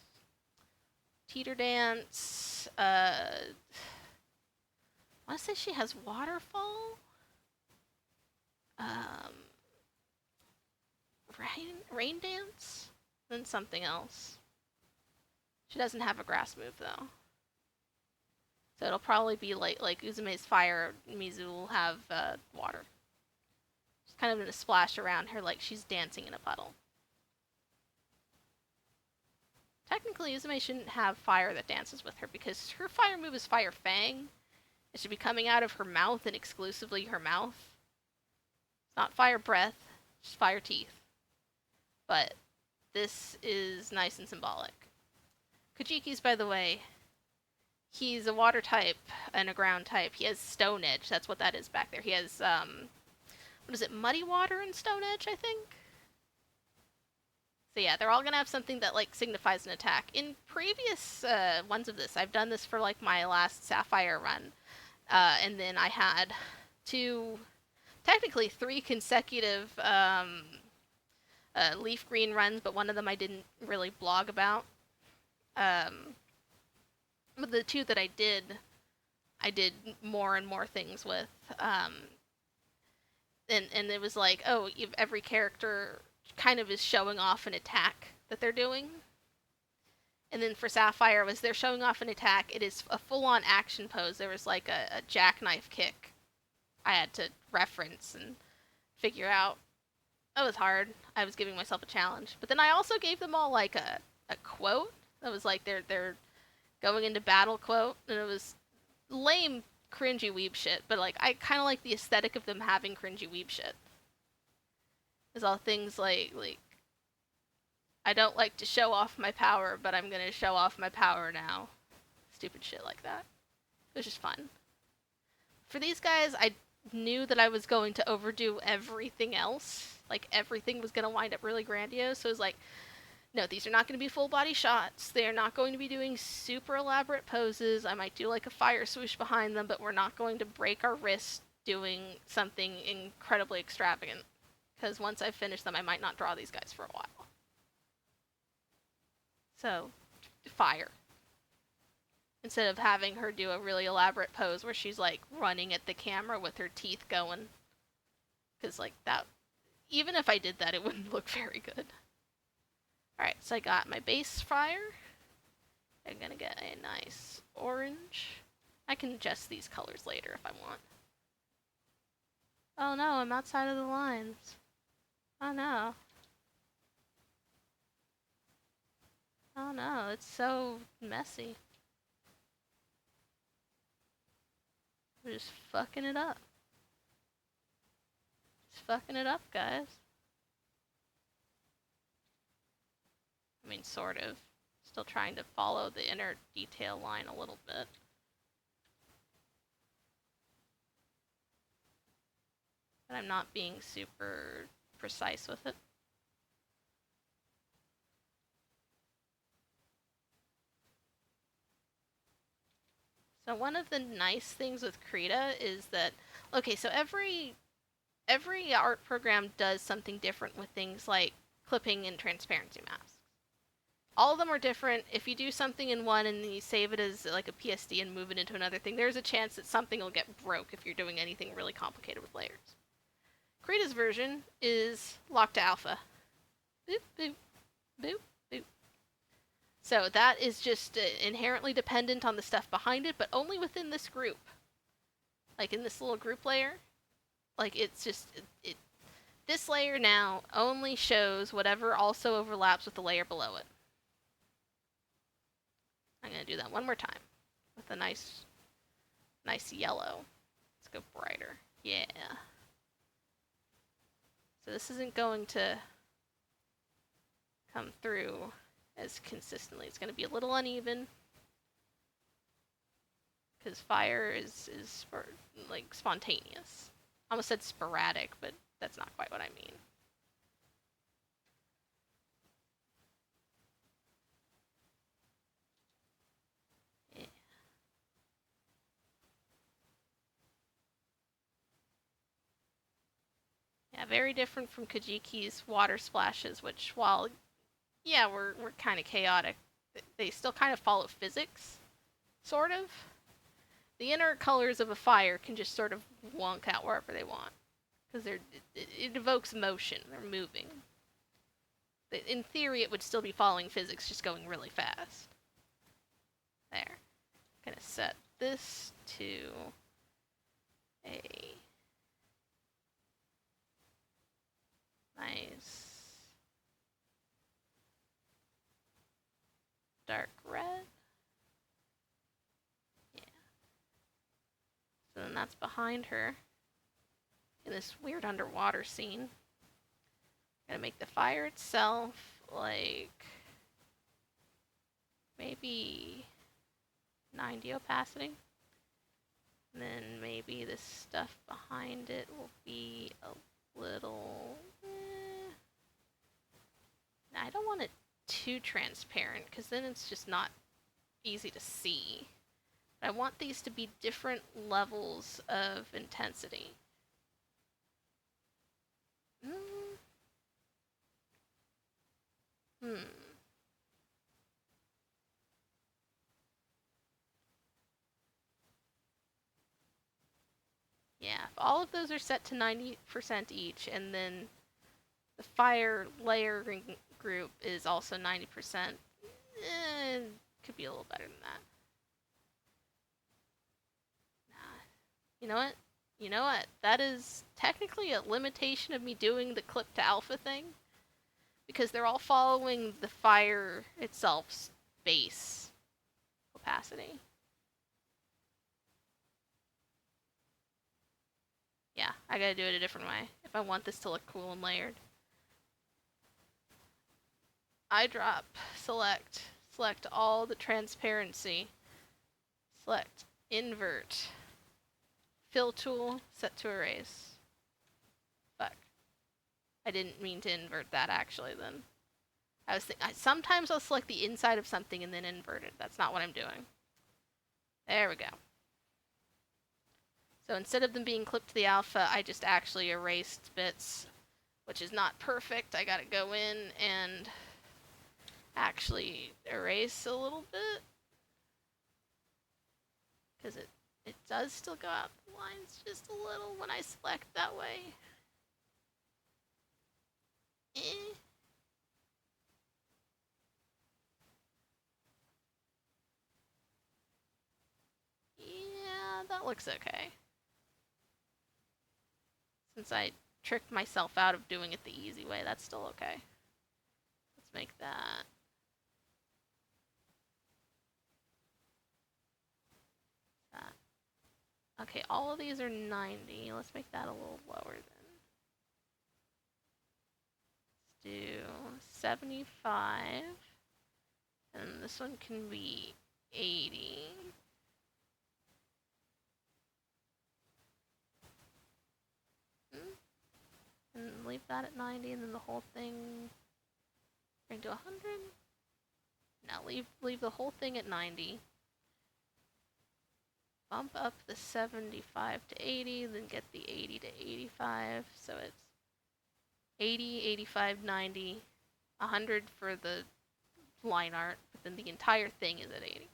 Teeter dance. I want to say she has waterfall. Rain dance? Then something else. She doesn't have a grass move, though. So it'll probably be like Uzume's fire. Mizu will have water. She's kind of going to splash around her like she's dancing in a puddle. Technically, Uzume shouldn't have fire that dances with her because her fire move is Fire Fang. It should be coming out of her mouth and exclusively her mouth. It's not Fire Breath, just Fire Teeth. But this is nice and symbolic. Kajiki's, by the way, he's a water type and a ground type. He has Stone Edge. That's what that is back there. He has, what is it, Muddy Water and Stone Edge, I think? So yeah, they're all going to have something that, like, signifies an attack. In previous ones of this, I've done this for, like, my last Sapphire run. And then I had technically 3 consecutive leaf green runs, but one of them I didn't really blog about. But the two that I did more and more things with. And it was like, oh, every character kind of is showing off an attack that they're doing. And then for Sapphire, was they're showing off an attack. It is a full-on action pose. There was like a jackknife kick I had to reference and figure out. That was hard. I was giving myself a challenge. But then I also gave them all like a quote that was like they're going into battle quote, and it was lame, cringy weeb shit, but like I kind of like the aesthetic of them having cringy weeb shit. It's all things like I don't like to show off my power, but I'm gonna show off my power now. Stupid shit like that. It was just fun. For these guys, I knew that I was going to overdo everything else. Like, everything was gonna wind up really grandiose, so it was like, no, these are not going to be full body shots. They are not going to be doing super elaborate poses. I might do like a fire swoosh behind them, but we're not going to break our wrist doing something incredibly extravagant. Because once I finish them, I might not draw these guys for a while. So, fire. Instead of having her do a really elaborate pose where she's like running at the camera with her teeth going. Because like that, even if I did that, it wouldn't look very good. Alright, so I got my base fire. I'm gonna get a nice orange. I can adjust these colors later if I want. Oh no, I'm outside of the lines. Oh no. Oh no, it's so messy. We're just fucking it up. Just fucking it up, guys. I mean, sort of. Still trying to follow the inner detail line a little bit. But I'm not being super precise with it. So one of the nice things with Krita is that, okay, so every art program does something different with things like clipping and transparency masks. All of them are different. If you do something in one and you save it as like a PSD and move it into another thing, there's a chance that something will get broke if you're doing anything really complicated with layers. Krita's version is locked to alpha. Boop, boop, boop, boop. So that is just inherently dependent on the stuff behind it, but only within this group. Like in this little group layer. Like it's just, this layer now only shows whatever also overlaps with the layer below it. I'm going to do that one more time with a nice yellow. Let's go brighter. Yeah. So this isn't going to come through as consistently. It's going to be a little uneven because fire is like spontaneous. I almost said sporadic, but that's not quite what I mean. Yeah, very different from Kajiki's water splashes, which while, yeah, we're kind of chaotic, they still kind of follow physics, sort of. The inner colors of a fire can just sort of wonk out wherever they want, because it evokes motion, they're moving. In theory, it would still be following physics, just going really fast. There. I'm gonna set this to a nice dark red. Yeah. So then that's behind her in this weird underwater scene. Gonna make the fire itself like maybe 90 opacity. And then maybe the stuff behind it will be a little... I don't want it too transparent, because then it's just not easy to see. But I want these to be different levels of intensity. Yeah, if all of those are set to 90% each, and then the fire layering group is also 90%, could be a little better than that. Nah. You know what? You know what? That is technically a limitation of me doing the clip to alpha thing, because they're all following the fire itself's base opacity. Yeah, I gotta do it a different way if I want this to look cool and layered. Eyedrop, select all the transparency, select invert, fill tool, set to erase. Fuck. I didn't mean to invert that actually then. Sometimes I'll select the inside of something and then invert it. That's not what I'm doing. There we go. So instead of them being clipped to the alpha, I just actually erased bits, which is not perfect. I gotta go in and actually erase a little bit, because it does still go out the lines just a little when I select that way. Yeah, that looks okay. Since I tricked myself out of doing it the easy way, that's still okay. Let's make that. Okay, all of these are 90. Let's make that a little lower then. Let's do 75. And this one can be 80. And leave that at 90, and then the whole thing bring to 100. Now leave the whole thing at 90. Bump up the 75 to 80, then get the 80 to 85. So it's 80, 85, 90, 100 for the line art, but then the entire thing is at 80.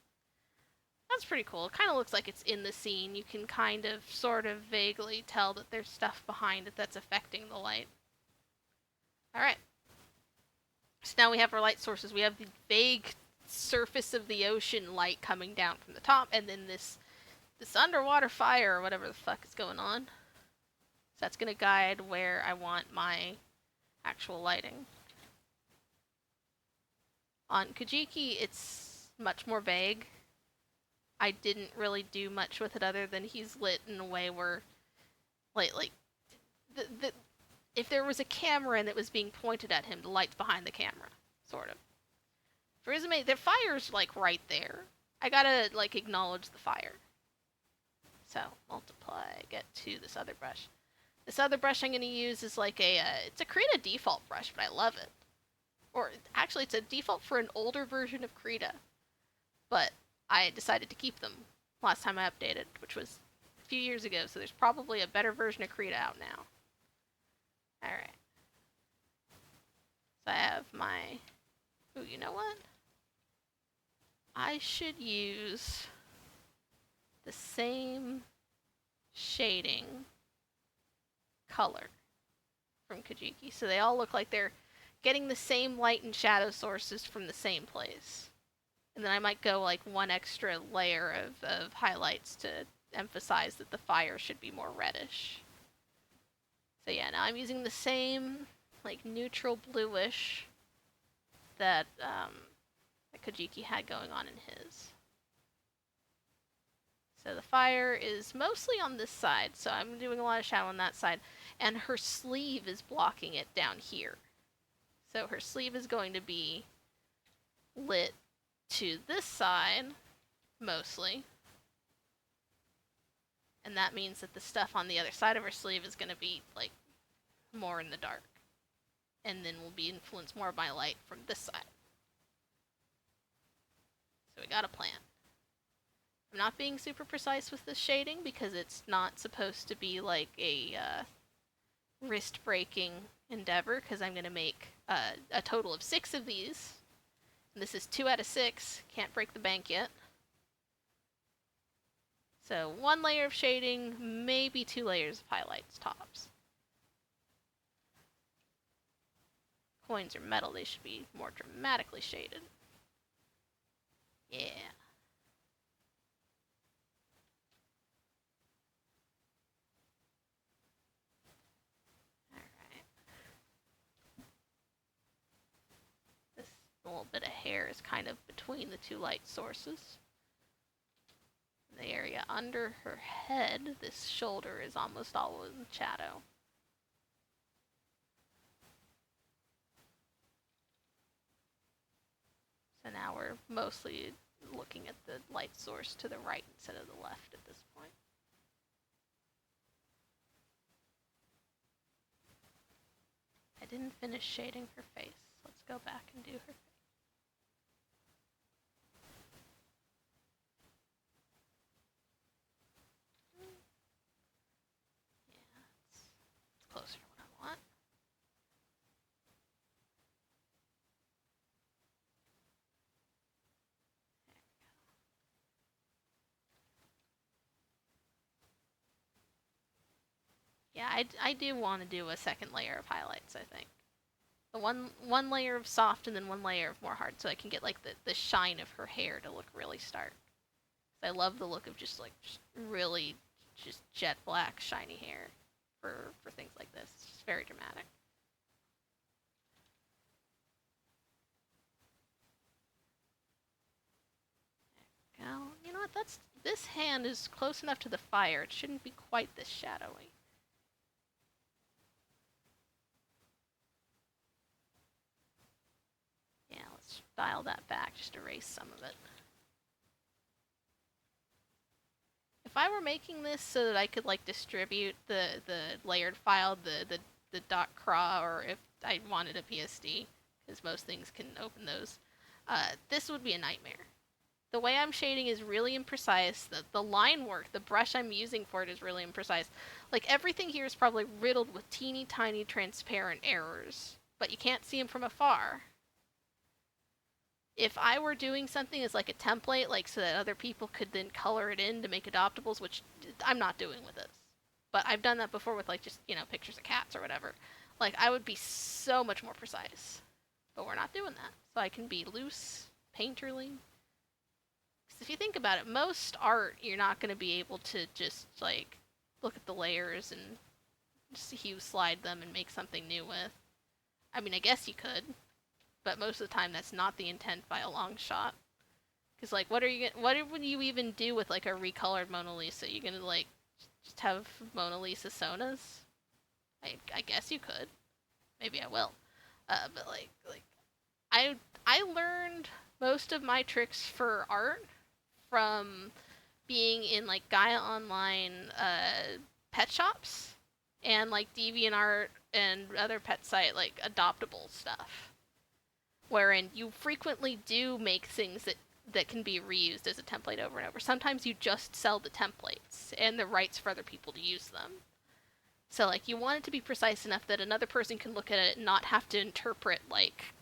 That's pretty cool. It kind of looks like it's in the scene. You can kind of, sort of, vaguely tell that there's stuff behind it that's affecting the light. Alright. So now we have our light sources. We have the vague surface of the ocean light coming down from the top, and then this underwater fire, or whatever the fuck is going on. So that's going to guide where I want my actual lighting. On Kajiki, it's much more vague. I didn't really do much with it other than he's lit in a way where, like if there was a camera and it was being pointed at him, the light's behind the camera, sort of. For Uzume, the fire's, like, right there. I gotta, like, acknowledge the fire. So, multiply, get to this other brush. This other brush I'm gonna use is like it's a Krita default brush, but I love it. Or, actually, it's a default for an older version of Krita. But I decided to keep them last time I updated, which was a few years ago, so there's probably a better version of Krita out now. Alright. So I have my... Ooh, you know what? I should use the same shading color from Kajiki, so they all look like they're getting the same light and shadow sources from the same place. And then I might go like one extra layer of highlights to emphasize that the fire should be more reddish. So yeah, now I'm using the same like neutral bluish that Kajiki had going on in his. So the fire is mostly on this side, so I'm doing a lot of shadow on that side, and her sleeve is blocking it down here. So her sleeve is going to be lit to this side, mostly. And that means that the stuff on the other side of her sleeve is going to be, like, more in the dark. And then will be influenced more by light from this side. So we got a plan. I'm not being super precise with this shading because it's not supposed to be like a wrist-breaking endeavor, because I'm going to make a total of 6 of these. And this is 2 out of 6. Can't break the bank yet. So 1 layer of shading, maybe 2 layers of highlights tops. Coins are metal, they should be more dramatically shaded. Yeah. Alright. This little bit of hair is kind of between the 2 light sources. The area under her head, this shoulder, is almost all in shadow. So now we're mostly looking at the light source to the right instead of the left at this point. I didn't finish shading her face. Let's go back and do her face. Yeah, it's closer to what I want. Yeah, I do want to do a second layer of highlights, I think. The one layer of soft and then 1 layer of more hard, so I can get like the shine of her hair to look really stark. I love the look of just really just jet black shiny hair for things like this. It's just very dramatic. Now, you know what? This hand is close enough to the fire. It shouldn't be quite this shadowy. Yeah, let's dial that back, just erase some of it. If I were making this so that I could like distribute the layered file, the .cra, or if I wanted a PSD, because most things can open those, this would be a nightmare. The way I'm shading is really imprecise. The line work, the brush I'm using for it is really imprecise. Like, everything here is probably riddled with teeny tiny transparent errors, but you can't see them from afar. If I were doing something as like a template, like so that other people could then color it in to make adoptables, which I'm not doing with this, but I've done that before with like just, you know, pictures of cats or whatever, like I would be so much more precise. But we're not doing that. So I can be loose, painterly. Because if you think about it, most art you're not going to be able to just like look at the layers and just hue slide them and make something new with. I mean, I guess you could, but most of the time that's not the intent by a long shot. Because like, what would you even do with like a recolored Mona Lisa? You gonna like just have Mona Lisa sonas? I guess you could. Maybe I will. But like I learned most of my tricks for art from being in like Gaia Online pet shops and like DeviantArt and other pet site like adoptable stuff, wherein you frequently do make things that can be reused as a template over and over. Sometimes you just sell the templates and the rights for other people to use them. So like you want it to be precise enough that another person can look at it and not have to interpret like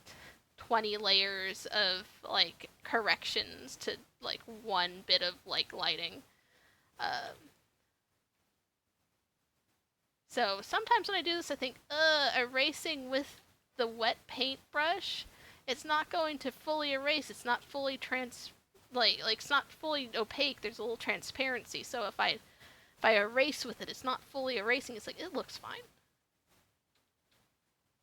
20 layers of like corrections to like 1 bit of like lighting. So sometimes when I do this, I think, erasing with the wet paintbrush, it's not going to fully erase. It's not fully like it's not fully opaque. There's a little transparency. So if I erase with it, it's not fully erasing. It's like, it looks fine.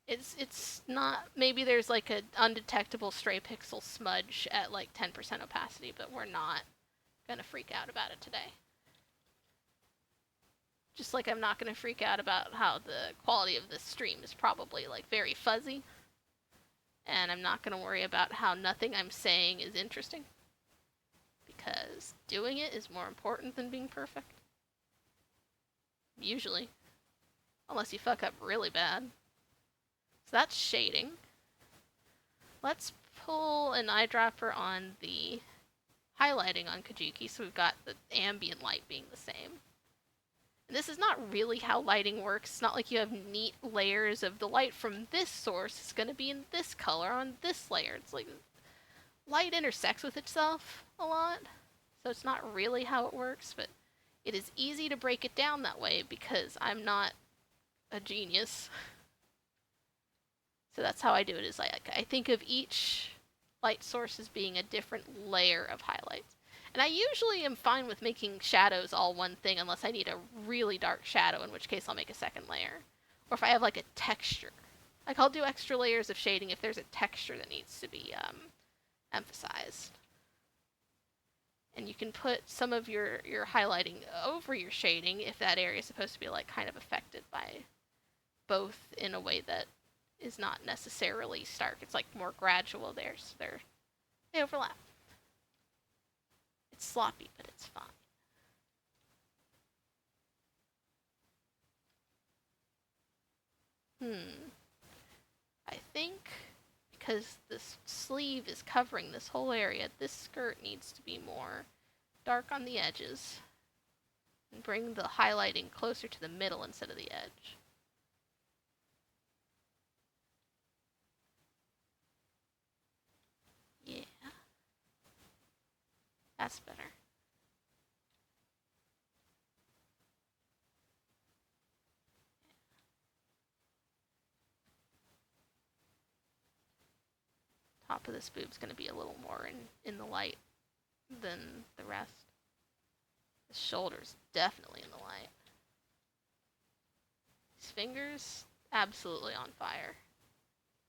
It's not, maybe there's like an undetectable stray pixel smudge at like 10% opacity, but we're not gonna freak out about it today. Just like I'm not gonna freak out about how the quality of this stream is probably like very fuzzy. And I'm not gonna worry about how nothing I'm saying is interesting. Because doing it is more important than being perfect. Usually. Unless you fuck up really bad. So that's shading. Let's pull an eyedropper on the highlighting on Kajiki, so we've got the ambient light being the same. And this is not really how lighting works. It's not like you have neat layers of the light from this source. It's going to be in this color on this layer. It's like light intersects with itself a lot, so it's not really how it works, but It is easy to break it down that way because I'm not a genius. So that's how I do it, is I think of each light source as being a different layer of highlights. And I usually am fine with making shadows all one thing unless I need a really dark shadow, in which case I'll make a second layer. Or if I have like a texture. Like I'll do extra layers of shading if there's a texture that needs to be emphasized. And you can put some of your highlighting over your shading if that area is supposed to be like kind of affected by both in a way that is not necessarily stark. It's like more gradual there, so they overlap. It's sloppy, but it's fine. I think because this sleeve is covering this whole area, this skirt needs to be more dark on the edges and bring the highlighting closer to the middle instead of the edge. Yeah. That's better. Top of this boob's going to be a little more in the light than the rest. The shoulder's definitely in the light. These fingers, absolutely on fire.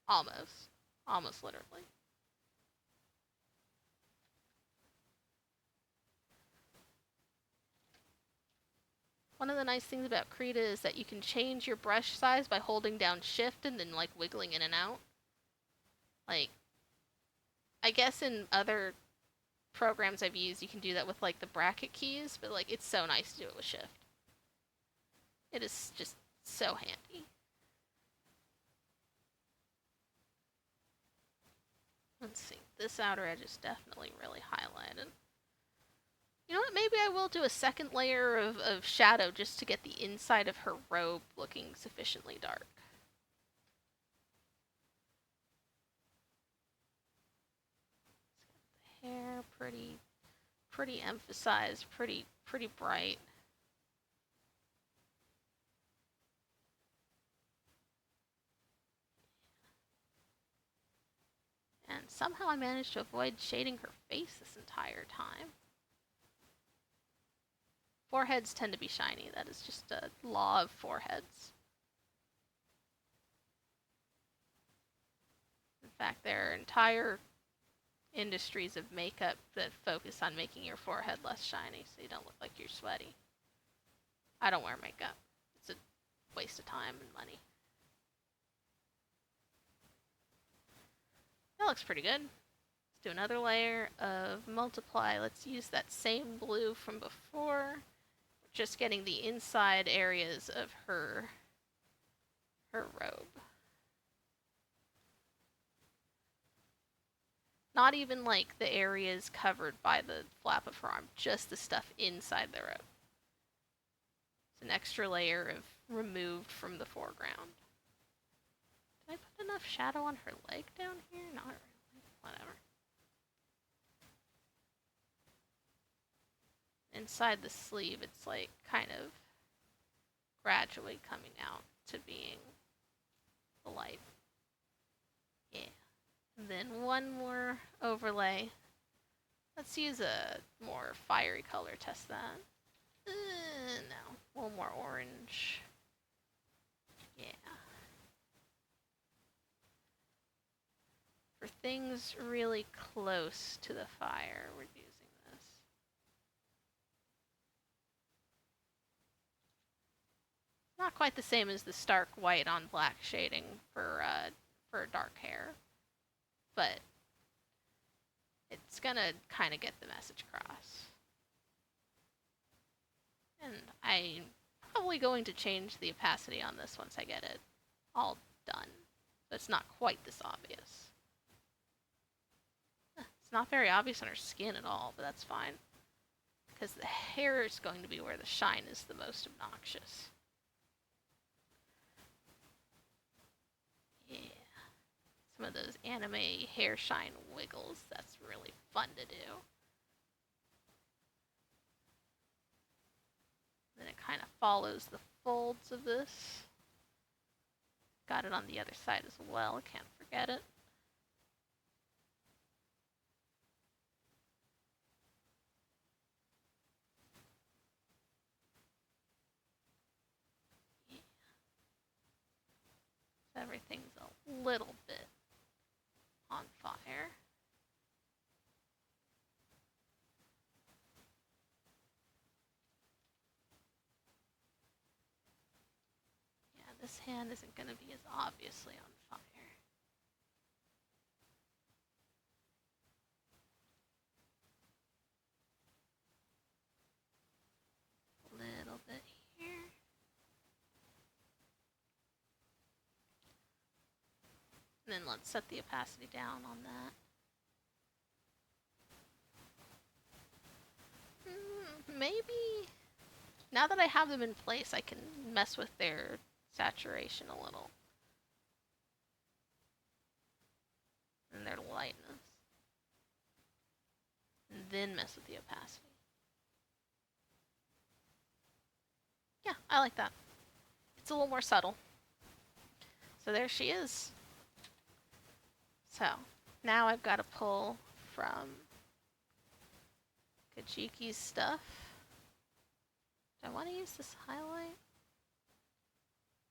Almost. Almost literally. One of the nice things about Krita is that you can change your brush size by holding down shift and then like wiggling in and out. Like, I guess in other programs I've used, you can do that with like the bracket keys, but like it's so nice to do it with shift. It is just so handy. Let's see, this outer edge is definitely really highlighted. You know what, maybe I will do a second layer of shadow just to get the inside of her robe looking sufficiently dark. The hair, pretty emphasized, pretty bright. And somehow I managed to avoid shading her face this entire time. Foreheads tend to be shiny. That is just a law of foreheads. In fact, there are entire industries of makeup that focus on making your forehead less shiny so you don't look like you're sweaty. I don't wear makeup. It's a waste of time and money. That looks pretty good. Let's do another layer of multiply. Let's use that same blue from before. Just getting the inside areas of her robe. Not even like the areas covered by the flap of her arm, just the stuff inside the robe. It's an extra layer of removed from the foreground. Did I put enough shadow on her leg down here? Not really. Whatever. Inside the sleeve, it's like kind of gradually coming out to being the light. Yeah. And then one more overlay. Let's use a more fiery color, test that. No, a little more orange. Yeah. For things really close to the fire, we're using this. Not quite the same as the stark white on black shading for dark hair, but it's gonna kind of get the message across. And I'm probably going to change the opacity on this once I get it all done. But it's not quite this obvious. It's not very obvious on her skin at all, but that's fine. Because the hair is going to be where the shine is the most obnoxious. Yeah. Some of those anime hair shine wiggles, that's really fun to do. follows the folds of this. Got it on the other side as well, can't forget it. Yeah. So everything's a little bit on fire. Yeah, this hand isn't going to be as obviously on fire. A little bit here. And then let's set the opacity down on that. Maybe, now that I have them in place, I can mess with their saturation a little. And their lightness. And then mess with the opacity. Yeah, I like that. It's a little more subtle. So there she is. So, now I've got to pull from Kajiki's stuff. Do I want to use this highlight?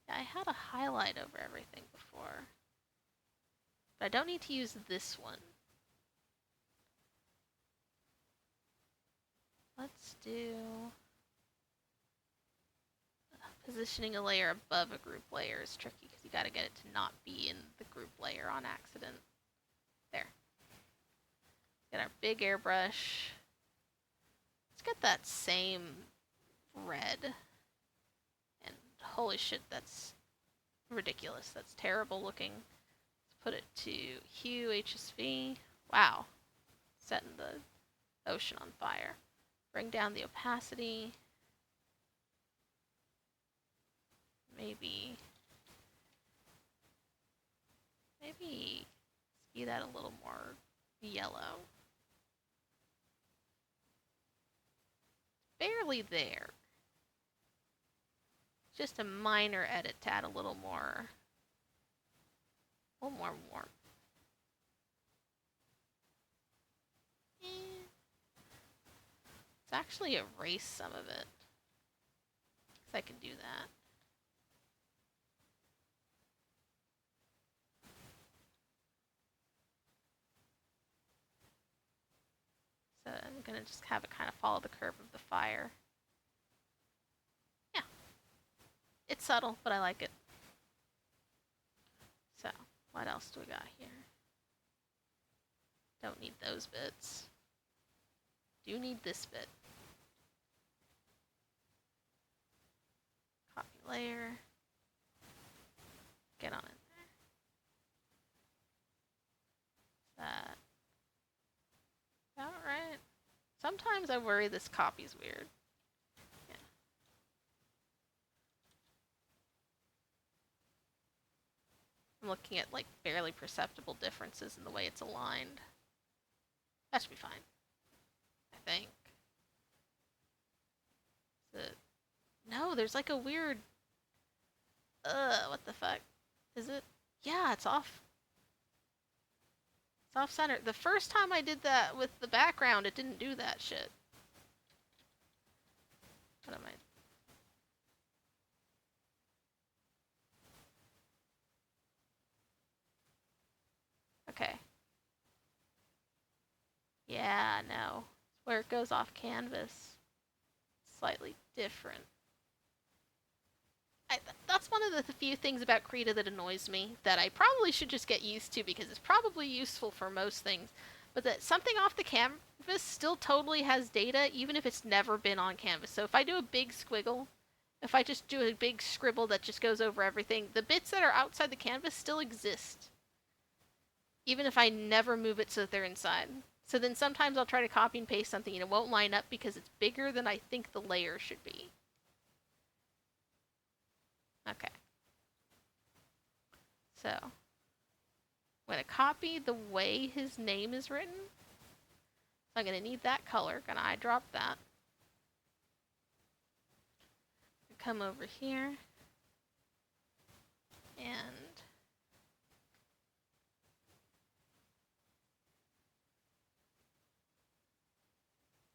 Yeah, I had a highlight over everything before. But I don't need to use this one. Let's do... Positioning a layer above a group layer is tricky because you gotta get it to not be in the group layer on accident. There. Get our big airbrush. Let's get that same red. And holy shit, that's ridiculous. That's terrible looking. Let's put it to hue HSV. Wow. Setting the ocean on fire. Bring down the opacity. Maybe skew that a little more yellow. Barely there. Just a minor edit to add a little more warmth. Let's actually erase some of it, because I can do that. So I'm going to just have it kind of follow the curve of the fire. Yeah. It's subtle, but I like it. So, what else do we got here? Don't need those bits. Do need this bit. Copy layer. Get on it there. That. Alright. Sometimes I worry this copy's weird. Yeah. I'm looking at like barely perceptible differences in the way it's aligned. That should be fine. I think. No, there's like a weird... what the fuck? Is it? Yeah, it's off. It's off center. The first time I did that with the background, it didn't do that shit. What am I? Okay. Yeah, no. It's where it goes off canvas. Slightly different. That's one of the few things about Krita that annoys me, that I probably should just get used to because it's probably useful for most things, but that something off the canvas still totally has data even if it's never been on canvas. So if I do a big squiggle, if I just do a big scribble that just goes over everything, the bits that are outside the canvas still exist, even if I never move it so that they're inside. So then sometimes I'll try to copy and paste something and it won't line up because it's bigger than I think the layer should be. Okay. So, I'm going to copy the way his name is written. So I'm going to need that color. Going to eyedrop that. come over here and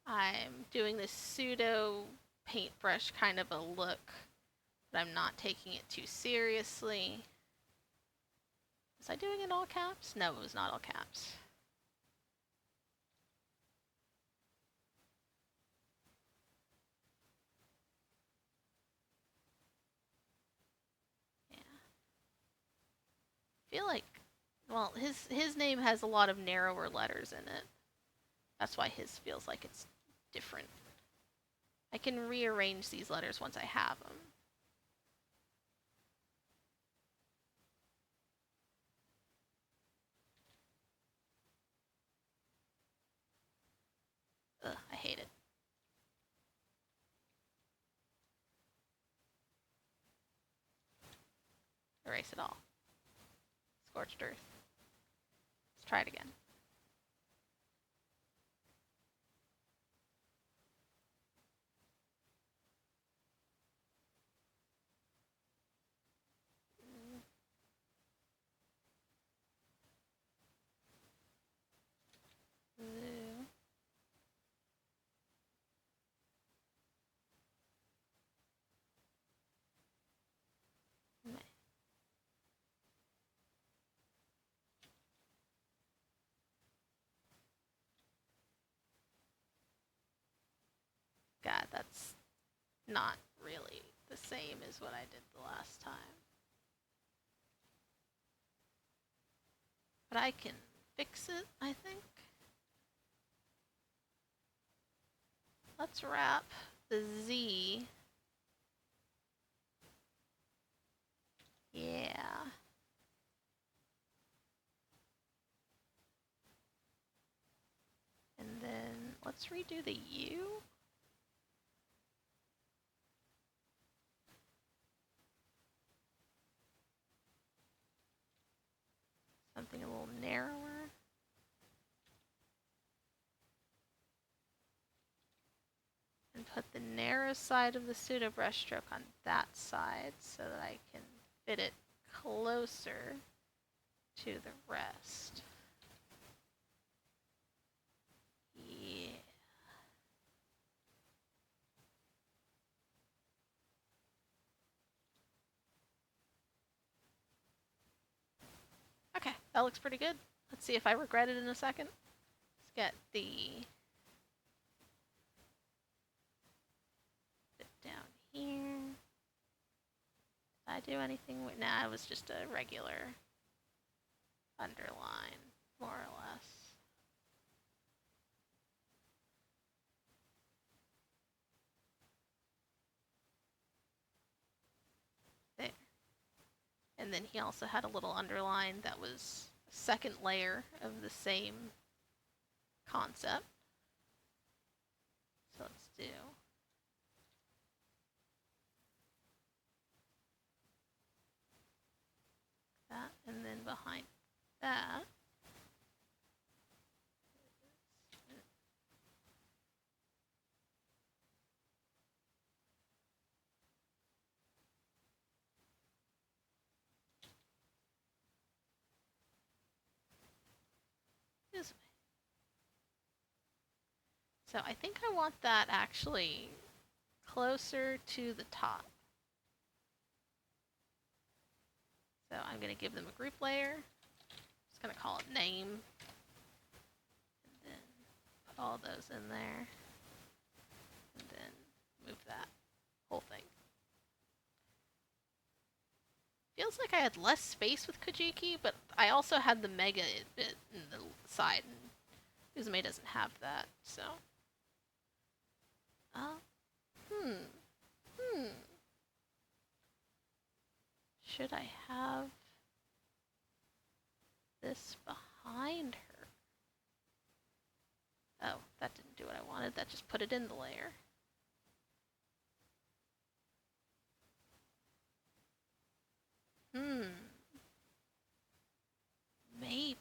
I'm doing this pseudo paintbrush kind of a look, but I'm not taking it too seriously. Was I doing it in all caps? No, it was not all caps. Yeah. I feel like, well, his name has a lot of narrower letters in it. That's why his feels like it's different. I can rearrange these letters once I have them. Ugh, I hate it. Erase it all. Scorched earth. Let's try it again. God, that's not really the same as what I did the last time. But I can fix it, I think. Let's wrap the Z. Yeah. And then let's redo the U. Something a little narrower. And put the narrow side of the pseudo brushstroke on that side so that I can fit it closer to the rest. Yeah. Okay, that looks pretty good. Let's see if I regret it in a second. Let's get the bit down here. Did I do anything with? Nah, it was just a regular underline, more or less. There. And then he also had a little underline that was a second layer of the same concept. So let's do that, and then behind that Uzume. So I think I want that actually closer to the top. So I'm going to give them a group layer. Just going to call it name. And then put all those in there. And then move that whole thing. Feels like I had less space with Kajiki, but I also had the mega bit in the side. And Uzume doesn't have that, so. Should I have this behind her? Oh, that didn't do what I wanted. That just put it in the layer. Maybe.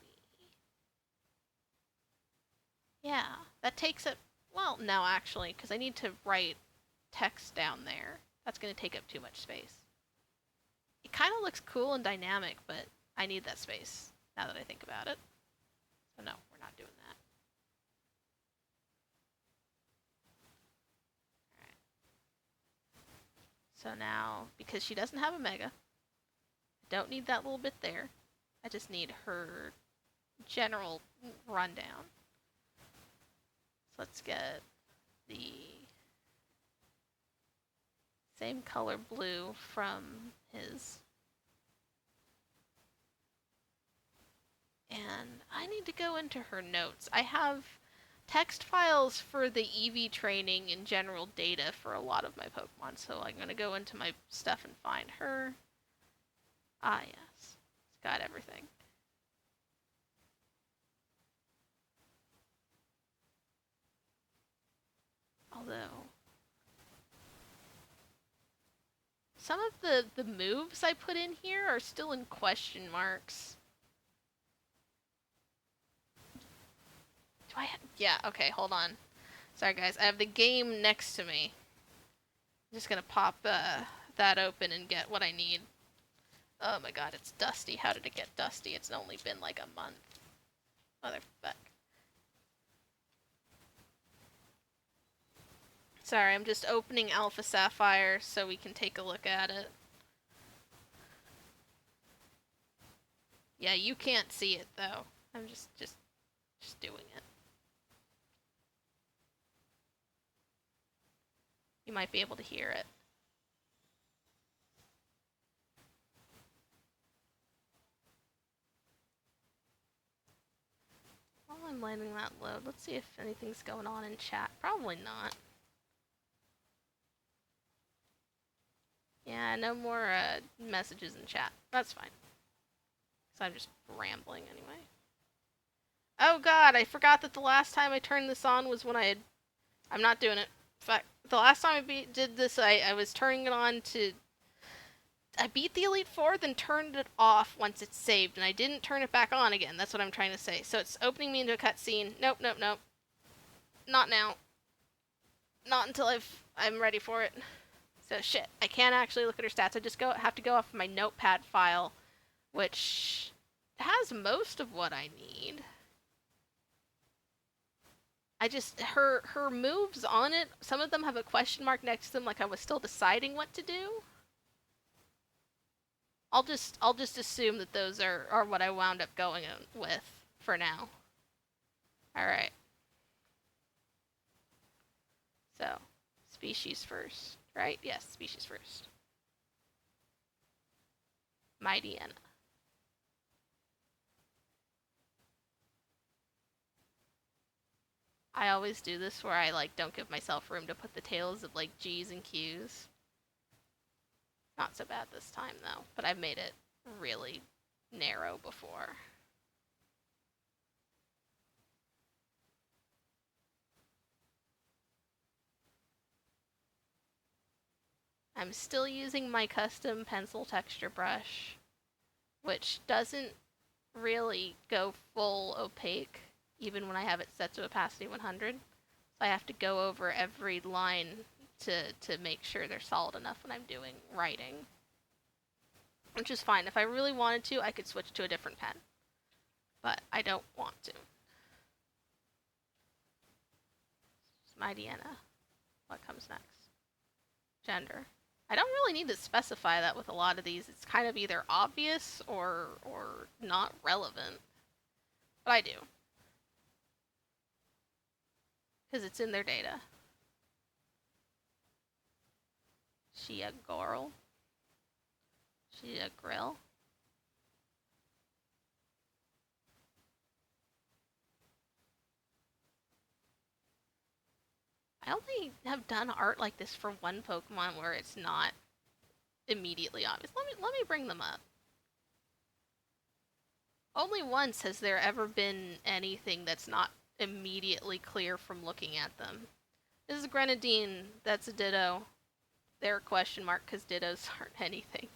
Yeah, that takes it. Well, no, actually, because I need to write text down there. That's going to take up too much space. It kind of looks cool and dynamic, but I need that space now that I think about it. So no, we're not doing that. Alright. So now, because she doesn't have a mega, I don't need that little bit there. I just need her general rundown. So let's get the same color blue from his. And I need to go into her notes. I have text files for the EV training and general data for a lot of my Pokemon, so I'm going to go into my stuff and find her. Ah, yes. It's got everything. Although, some of the moves I put in here are still in question marks. Do I have... Yeah, okay, hold on. Sorry guys, I have the game next to me. I'm just gonna pop that open and get what I need. Oh my god, it's dusty. How did it get dusty? It's only been like a month. Motherfuck. Sorry, I'm just opening Alpha Sapphire so we can take a look at it. Yeah, you can't see it though. I'm just doing it. You might be able to hear it. While I'm letting that load, let's see if anything's going on in chat. Probably not. Yeah, no more messages in chat. That's fine. So I'm just rambling anyway. Oh god, I forgot that the last time I turned this on was when I had... I'm not doing it. In fact, the last time I did this, I was turning it on to... I beat the Elite Four, then turned it off once it's saved, and I didn't turn it back on again. That's what I'm trying to say. So it's opening me into a cutscene. Nope, nope, nope. Not now. Not until I'm ready for it. So shit, I can't actually look at her stats. I just have to go off my notepad file, which has most of what I need. I just, her moves on it, some of them have a question mark next to them, like I was still deciding what to do. I'll just assume that those are what I wound up going with for now. Alright. So, species first, right? Yes, species first. Mightyena. I always do this where I like don't give myself room to put the tails of like G's and Q's. Not so bad this time though, but I've made it really narrow before. I'm still using my custom pencil texture brush, which doesn't really go full opaque, even when I have it set to opacity 100. So I have to go over every line to make sure they're solid enough when I'm doing writing. Which is fine. If I really wanted to, I could switch to a different pen. But I don't want to. Mightyena. What comes next? Gender. I don't really need to specify that with a lot of these. It's kind of either obvious or not relevant. But I do. Because it's in their data. She a girl? She a grill? I only have done art like this for one Pokemon where it's not immediately obvious. Let me bring them up. Only once has there ever been anything that's not immediately clear from looking at them. This is Grenadine. That's a Ditto. They're a question mark because Dittos aren't anything.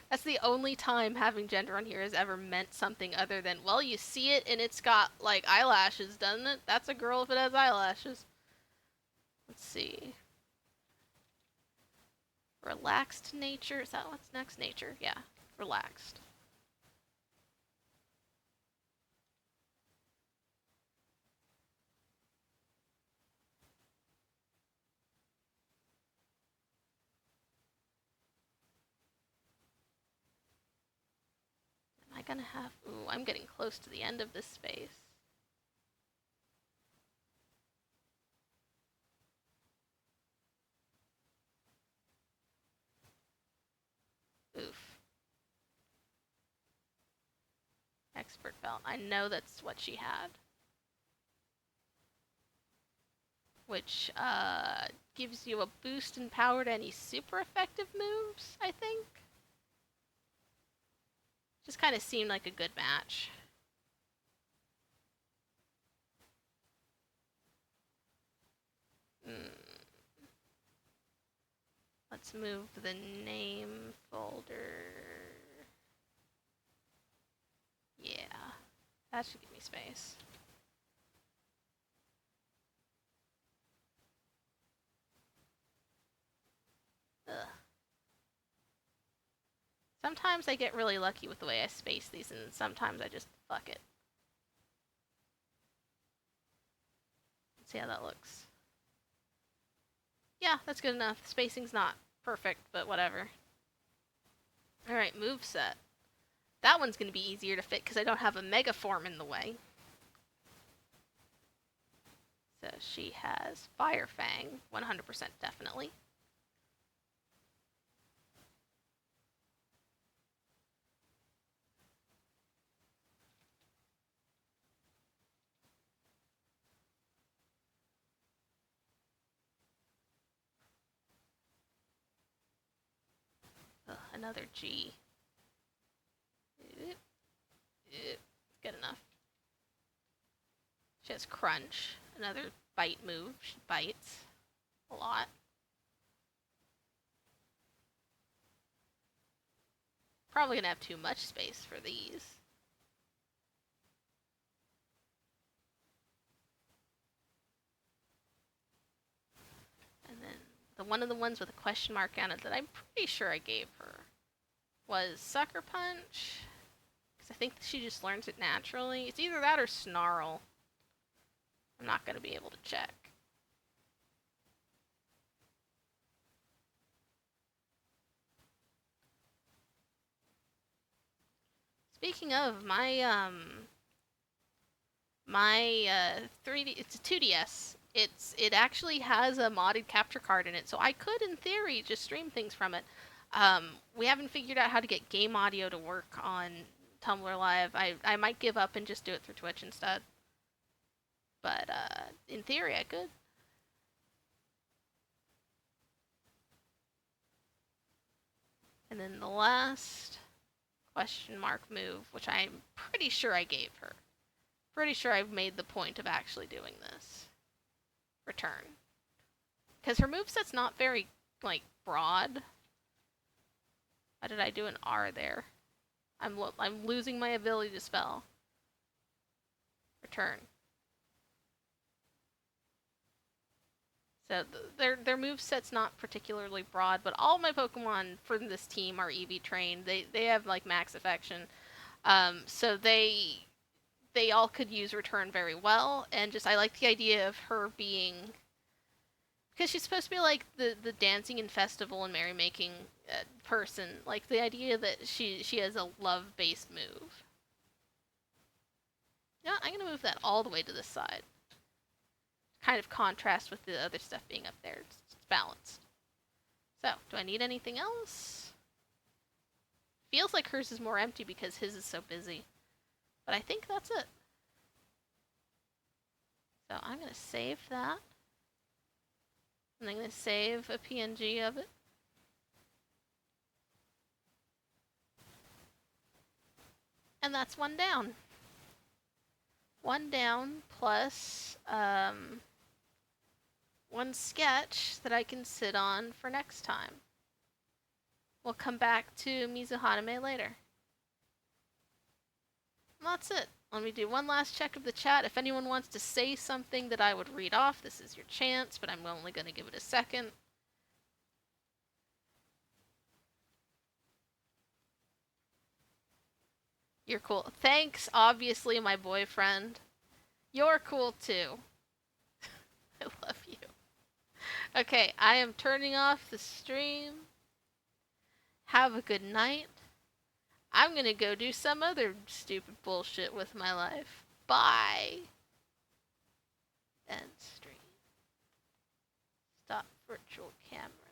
That's the only time having gender on here has ever meant something other than, well, you see it and it's got, like, eyelashes, doesn't it? That's a girl if it has eyelashes. Let's see. Relaxed nature. Is that what's next? Nature. Yeah. Relaxed. Am I gonna have... Ooh, I'm getting close to the end of this space. Oof. Expert belt. I know that's what she had. Which, gives you a boost in power to any super effective moves, I think. Just kind of seemed like a good match. Let's move the name folder. Yeah, that should give me space. Ugh. Sometimes I get really lucky with the way I space these, and sometimes I just fuck it. Let's see how that looks. Yeah, that's good enough. The spacing's not perfect, but whatever. Alright, moveset. That one's going to be easier to fit because I don't have a mega form in the way. So she has Fire Fang, 100% definitely. Ugh, another G. Good enough. She has Crunch, another bite move. She bites a lot. Probably gonna have too much space for these. And then one of the ones with a question mark on it that I'm pretty sure I gave her was Sucker Punch. Because I think she just learns it naturally. It's either that or Snarl. I'm not going to be able to check. Speaking of, my 3D, it's a 2DS. It actually has a modded capture card in it, so I could, in theory, just stream things from it. We haven't figured out how to get game audio to work on Tumblr Live. I might give up and just do it through Twitch instead. But, in theory, I could. And then the last question mark move, which I'm pretty sure I gave her. Pretty sure I've made the point of actually doing this. Return. Because her moveset's not very, like, broad. Why did I do an R there? I'm losing my ability to spell. Return. So their moveset's not particularly broad, but all my Pokemon from this team are EV trained. They have like max affection, so they all could use Return very well. And just I like the idea of her being, because she's supposed to be like the dancing and festival and merrymaking person. Like the idea that she has a love based move. Yeah, I'm gonna move that all the way to this side. Kind of contrast with the other stuff being up there. It's balanced. So, do I need anything else? Feels like hers is more empty because his is so busy. But I think that's it. So I'm going to save that. And I'm going to save a PNG of it. And that's one down. One down plus one sketch that I can sit on for next time. We'll come back to Mizuhanome later. And that's it. Let me do one last check of the chat. If anyone wants to say something that I would read off, this is your chance, but I'm only going to give it a second. You're cool. Thanks, obviously, my boyfriend. You're cool too. I love you. Okay, I am turning off the stream. Have a good night. I'm gonna go do some other stupid bullshit with my life. Bye. End stream. Stop virtual camera.